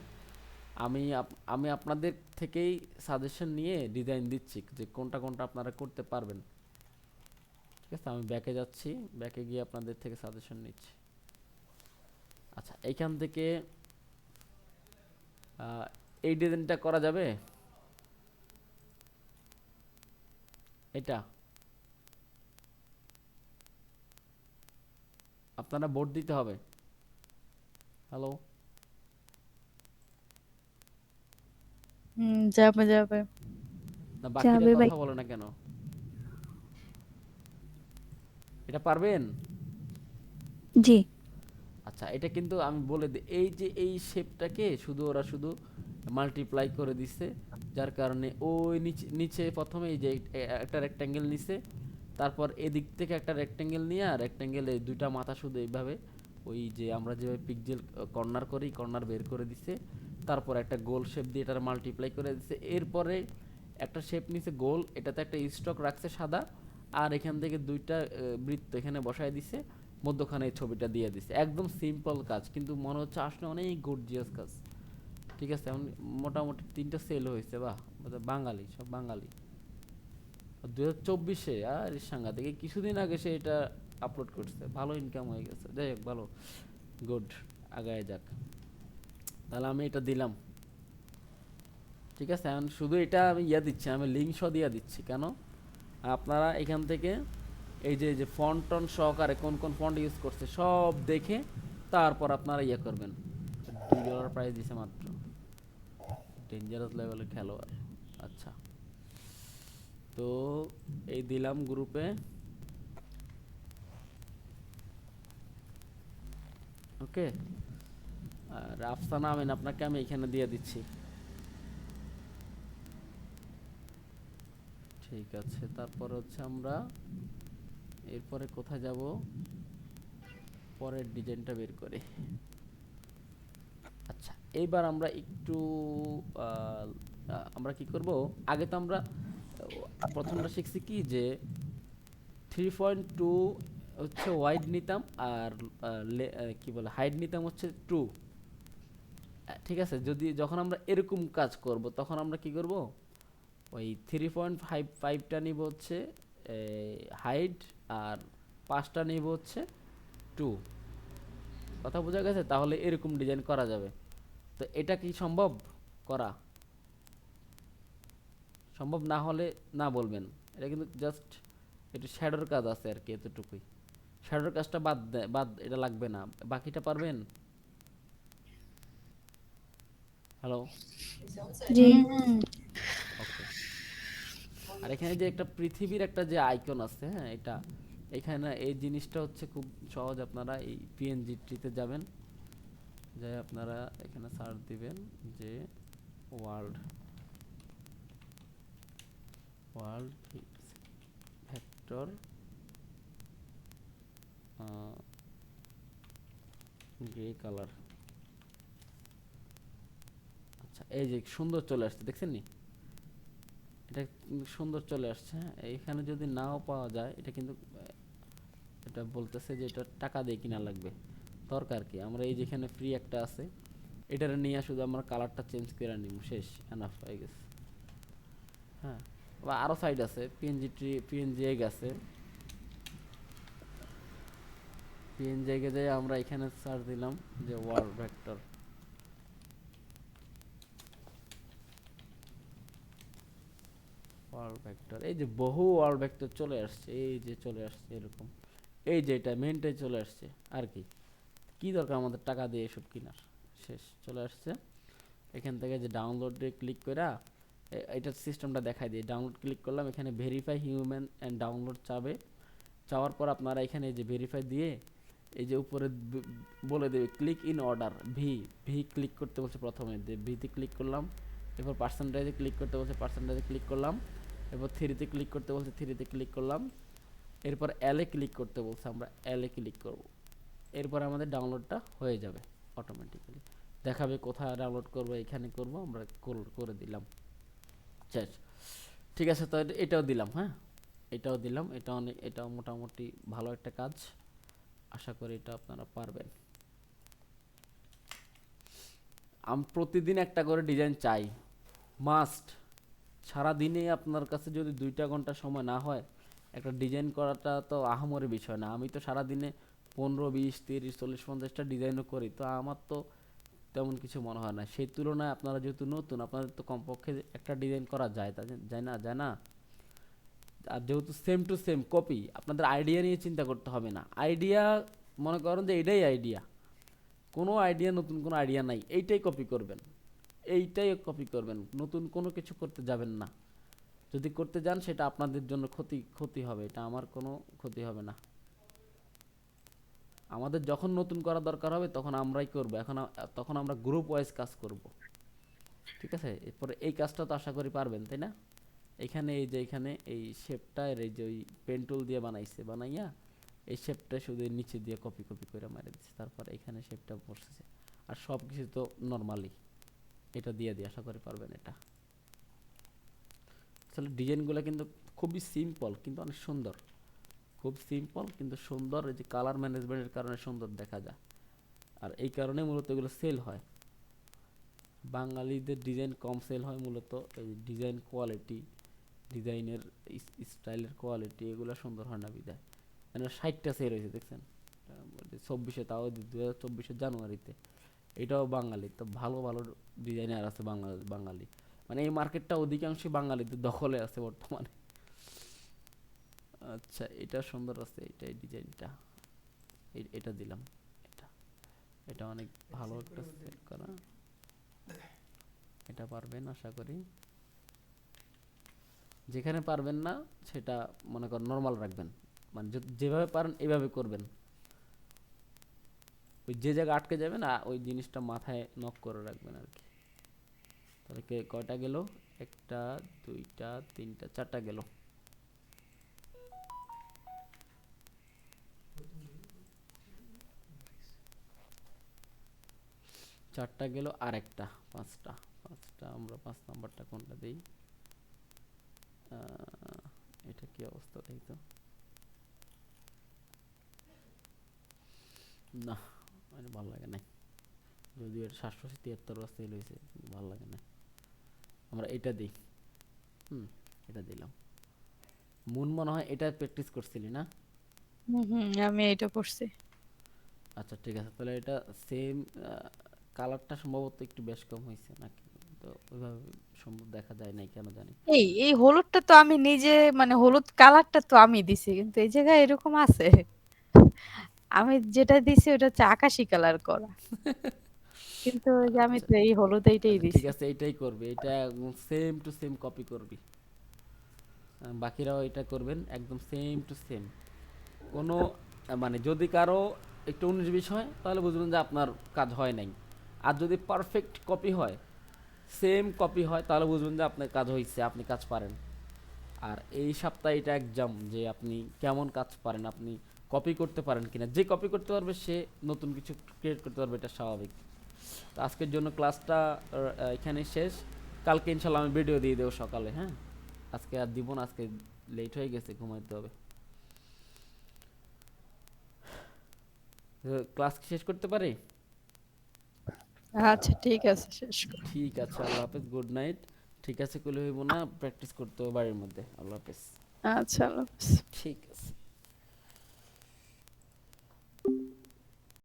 আমি আপনাদের থেকেই সাজেশন নিয়ে ডিজাইন দিচ্ছি যে কোনটা কোনটা আপনারা করতে পারবেন, ঠিক আছে। আমি ব্যাকে যাচ্ছি, ব্যাকে গিয়ে আপনাদের থেকে সাজেশন নিচ্ছি। আচ্ছা এইখান থেকে এই ডিজাইনটা করা যাবে, এটা আপনারা বোর্ড দিতে হবে। হ্যালো, যাবে যাবে। না বাকিরা যাবে ভাই। কথা বলে না কেন, এটা পারবেন? জি। আচ্ছা এটা কিন্তু আমি বলে দিই, এই যে এই শেপটাকে ওরা শুধু মাল্টিপ্লাই করে দিছে, যার কারণে ওই নিচে নিচে প্রথমে এই যে একটা রেক্ট্যাঙ্গেল নিছে, তারপর এদিক থেকে একটা রেক্ট্যাঙ্গেল নিয়ে, আর রেক্ট্যাঙ্গেলে দুইটা মাথা শুধু এইভাবে ওই যে আমরা যেভাবে পিক্সেল কর্নার করি, কর্নার বের করে দিছে, তারপর একটা গোল শেপ দিয়ে এটার মাল্টিপ্লাই করে দিছে, এরপরে একটা শেপ নিছে গোল, এটাতে একটা স্টক রাখছে সাদা, আর এখান থেকে দুইটা বৃত্ত এখানে বসায় দিছে, মধ্যখানে এই ছবিটা দিয়ে দিছে, একদম সিম্পল কাজ কিন্তু মনে হচ্ছে আসলে অনেক গর্জিয়াস কাজ। ঠিক আছে, এখন মোটামুটি 3টা সেল হয়েছে, বাহ, বাঙালি, সব বাঙালি। 2024-এ আর সাংঘাতিক, এই কিছুদিন আগে সে এটা আপলোড করছে, ভালো ইনকাম হয়ে গেছে। যাই হোক, ভালো, গুড, আগায় যাক। তাহলে আমি এটা দিলাম। ঠিক আছে, এখন শুধু এটা আমি দিচ্ছি, আমি লিঙ্ক সহ দিয়ে দিচ্ছি। কেন? আপনারা এখান থেকে এই যে ফন্ট টন সহকারে কোন কোন ফন্ট ইউজ করছে সব দেখে তারপর আপনারা করবেন। $2 প্রাইস দিছে মাত্র, ডেঞ্জারাস লেভেলের খেলোয়াড়। আচ্ছা, তো এই দিলাম গ্রুপে। ওকে, আর আফসানা আমিন আপনাকে আমি এখানে দিয়ে দিচ্ছি। ঠিক আছে, তারপর হচ্ছে আমরা এরপরে কোথায় যাব, পরের ডিজাইনটা বের করে। আচ্ছা, এইবার আমরা একটু আমরা কি করব, আগে তো আমরা প্রথমটা শিখছি কি যে 3.2 হচ্ছে ওয়াইড নিতাম, আর কি বলে হাইট নিতাম হচ্ছে 2। ঠিক আছে, যখন আমরা এরকম কাজ করব তখন আমরা কি করব, ওই 3.55টা নিব হচ্ছে হাইট, আর 5টা নিব হচ্ছে 2। কথা বোঝা গেছে? তাহলে এরকম ডিজাইন করা যাবে। তো এটা কি সম্ভব করা? সম্ভব না হলে না বলবেন। এটা কিন্তু জাস্ট একটু শ্যাডোর কাজ আছে আর কি, এতটুকুই। শ্যাডোর কাজটা বাদ, এটা লাগবে না, বাকিটা পারবেন? হ্যালো, জি। ওকে। আর এখানে যে একটা পৃথিবীর একটা যে আইকন আছে, হ্যাঁ, এটা এখানে এই জিনিসটা হচ্ছে খুব সহজ। আপনারা এই পিএনজি ট্রিতে যাবেন, যাই আপনারা এখানে সার্চ দিবেন যে ওয়ার্ল্ড ভেক্টর গ্রে কালার। আচ্ছা, এই যে সুন্দর চলে আসছে, দেখছেন নি? এটা কিন্তু সুন্দর চলে আসছে। হ্যাঁ, এইখানে যদি নাও পাওয়া যায়, এটা কিন্তু এটা বলতেছে যে এটা টাকা দিয়ে কিনা লাগবে। দরকার কি, আমরা এই যেখানে ফ্রি একটা আছে, এটার নিয়ে শুধু আমরা কালারটা চেঞ্জ করে নিব, শেষ, এনাফ হয়ে গেছে। হ্যাঁ, বা আরও সাইড আছে, পিএনজি এগ আছে। পিএনজি এগে যাই আমরা এখানে সার্চ দিলাম যে ওয়ার্ল্ড ভেক্টর। এই যে বহু ওয়ার্ল্ড ভেক্টর চলে আসছে, এই যে চলে আসছে এরকম, এই যে এটা মেনটাই চলে আসছে। আর কি কি দরকার আমাদের টাকা দিয়ে এসব কিনার, শেষ, চলে আসছে। এখান থেকে যে ডাউনলোডে ক্লিক করে এটার সিস্টেমটা দেখাই দিয়ে ডাউনলোড ক্লিক করলাম, এখানে ভেরিফাই হিউম্যান অ্যান্ড ডাউনলোড চাওয়ার পর আপনারা এখানে এই যে ভেরিফাই দিয়ে এই যে উপরে বলে দেবে click in order, V click করতে বলছে প্রথমে, যে ভিতে ক্লিক করলাম। এরপর পার্সেন্টেজে ক্লিক করতে বলছে, পার্সেন্টেজে ক্লিক করলাম। এরপর থ্রিতে ক্লিক করতে বলছে, থ্রিতে ক্লিক করলাম। এরপর এলে ক্লিক করতে বলছে, আমরা এলে ক্লিক করব। এরপর আমাদের ডাউনলোডটা হয়ে যাবে অটোমেটিক্যালি, দেখাবে কোথায় ডাউনলোড করব, এখানে করব, আমরা করে দিলাম, শেষ। ঠিক আছে, তো এটাও দিলাম। হ্যাঁ, এটাও দিলাম, এটাও মোটামুটি ভালো একটা কাজ, আশা করি এটা আপনারা পারবেন। আমি প্রতিদিন একটা করে ডিজাইন চাই, মাস্ট। সারাদিনে আপনার কাছে যদি 2টা ঘন্টা সময় না হয়, একটা ডিজাইন করাটা তো আহামরি বিষয় না। আমি তো সারাদিনে 15, 20, 30, 40, 50টা ডিজাইনও করি, তো আমার তো তেমন কিছু মনে হয় না। সেই তুলনায় আপনারা যেহেতু নতুন, আপনাদের তো কমপক্ষে একটা ডিজাইন করা যায়, তা যায় না? আর যেহেতু সেম টু সেম কপি, আপনাদের আইডিয়া নিয়ে চিন্তা করতে হবে না। আইডিয়া মনে করেন যে এটাই আইডিয়া, কোনো আইডিয়া, নতুন কোনো আইডিয়া নাই, এইটাই কপি করবেন, নতুন কোনো কিছু করতে যাবেন না। যদি করতে যান সেটা আপনাদের জন্য ক্ষতি হবে, এটা আমার কোনো ক্ষতি হবে না। আমাদের যখন নতুন করা দরকার হবে তখন আমরাই করব, তখন আমরা গ্রুপ ওয়াইজ কাজ করব। ঠিক আছে, এরপরে এই কাজটা তো আশা করি পারবেন, তাই না? এখানে এই শেপটা, এই যে ওই পেন টুল দিয়ে বানাইয়া এই শেপটা শুধু নিচে দিয়ে কপি করে মারে দিচ্ছে, তারপর এখানে শেপটা বসেছে। আর সব কিছু তো নর্মালি এটা দিয়ে আশা করি পারবেন এটা। আসলে ডিজাইনগুলো কিন্তু খুবই সিম্পল কিন্তু অনেক সুন্দর, খুব সিম্পল কিন্তু সুন্দর, এই যে কালার ম্যানেজমেন্টের কারণে সুন্দর দেখা যায়, আর এই কারণে মূলত এগুলো সেল হয়। বাঙালিদের ডিজাইন কম সেল হয় মূলত এই ডিজাইন কোয়ালিটি, ডিজাইনের স্টাইলের কোয়ালিটি এগুলো সুন্দর হয় না বিদায়। মানে 60টা সেল হয়েছে দেখছেন 24-এ, তাও 2024-এর জানুয়ারিতে। এটাও বাঙালি, তো ভালো ভালো ডিজাইনার আছে বাঙালি, মানে এই মার্কেটটা অধিকাংশই বাঙালিদের দখলে আছে বর্তমানে। আচ্ছা এটা সুন্দর আছে, এটা এই ডিজাইনটা, এটা দিলাম, এটা এটা অনেক ভালো একটা সেট করা, এটা পারবেন আশা করি। যেখানে পারবেন না সেটা মনে করেন নর্মাল রাখবেন, মানে যেভাবে পারেন এভাবে করবেন, ওই যে জায়গায় আটকে যাবে না ওই জিনিসটা মাথায় নক করে রাখবেন আর কি। তাহলে কয়টা গেল, একটা দুইটা তিনটা চারটা গেল। চারটা গেল আর একটা, পাঁচটা। পাঁচটা আমরা 5 নাম্বারটা কোনটা দেই, এটা কি অবস্থা দেখি তো, না মানে ভালো লাগে নাই, যদিও এটা 773 সেল হয়েছে ভালো লাগে না, আমরা এটা দিই। এটা দিলাম। মুন মনে হয় এটা প্র্যাকটিস করছিলি না? আমি এটা পড়ছি। আচ্ছা ঠিক আছে, তাহলে এটা সেম কালারটা সম্ভবত একটু বেশ কম হয়েছে নাকি, তো ওইভাবে সম্ভব দেখা যায় নাই কেন জানি। এই হলুদটা তো আমি নিজে, মানে হলুদ কালারটা তো আমি দিছি, কিন্তু এই জায়গায় এরকম আছে। আমি যেটা দিছি ওটা হচ্ছে আকাশি কালার করা, কিন্তু ওই যে আমি আচ্ছা তো এই হলুদ এইটাই আচ্ছা ঠিক দিছি। আছে, এইটাই করবি, এটা সেম টু সেম কপি করবি, বাকিরাও এটা করবেন একদম সেম টু সেম। কোনো মানে যদি কারো একটু 19-20 হয় তাহলে বুঝবেন যে আপনার কাজ হয় নাই, আর যদি পারফেক্ট কপি হয়, সেম কপি হয়, তাহলে বুঝবেন যে আপনার কাজ হয়েছে, আপনি কাজ পারেন। আর এই সপ্তাহে এটা এক্সাম যে আপনি কেমন কাজ পারেন, আপনি কপি করতে পারেন কিনা। যে কপি করতে পারবে সে নতুন কিছু ক্রিয়েট করতে পারবে, এটা স্বাভাবিক। তো আজকের জন্য ক্লাসটা এখানে শেষ, কালকে ইনশাল্লাহ আমি ভিডিও দিয়ে দেবো সকালে। হ্যাঁ আজকে আর দিব না, আজকে লেট হয়ে গেছে, ঘুমাইতে হবে। ক্লাস শেষ করতে পারি? আচ্ছা ঠিক আছে, শেষ করো। ঠিক আছে, আল্লাহ হাফেজ, গুড নাইট। ঠিক আছে কইলে হইব না, প্র্যাকটিস করতে হবে বাড়ির মধ্যে। আল্লাহ হাফেজ। আচ্ছা, আল্লাহ হাফেজ। ঠিক আছে।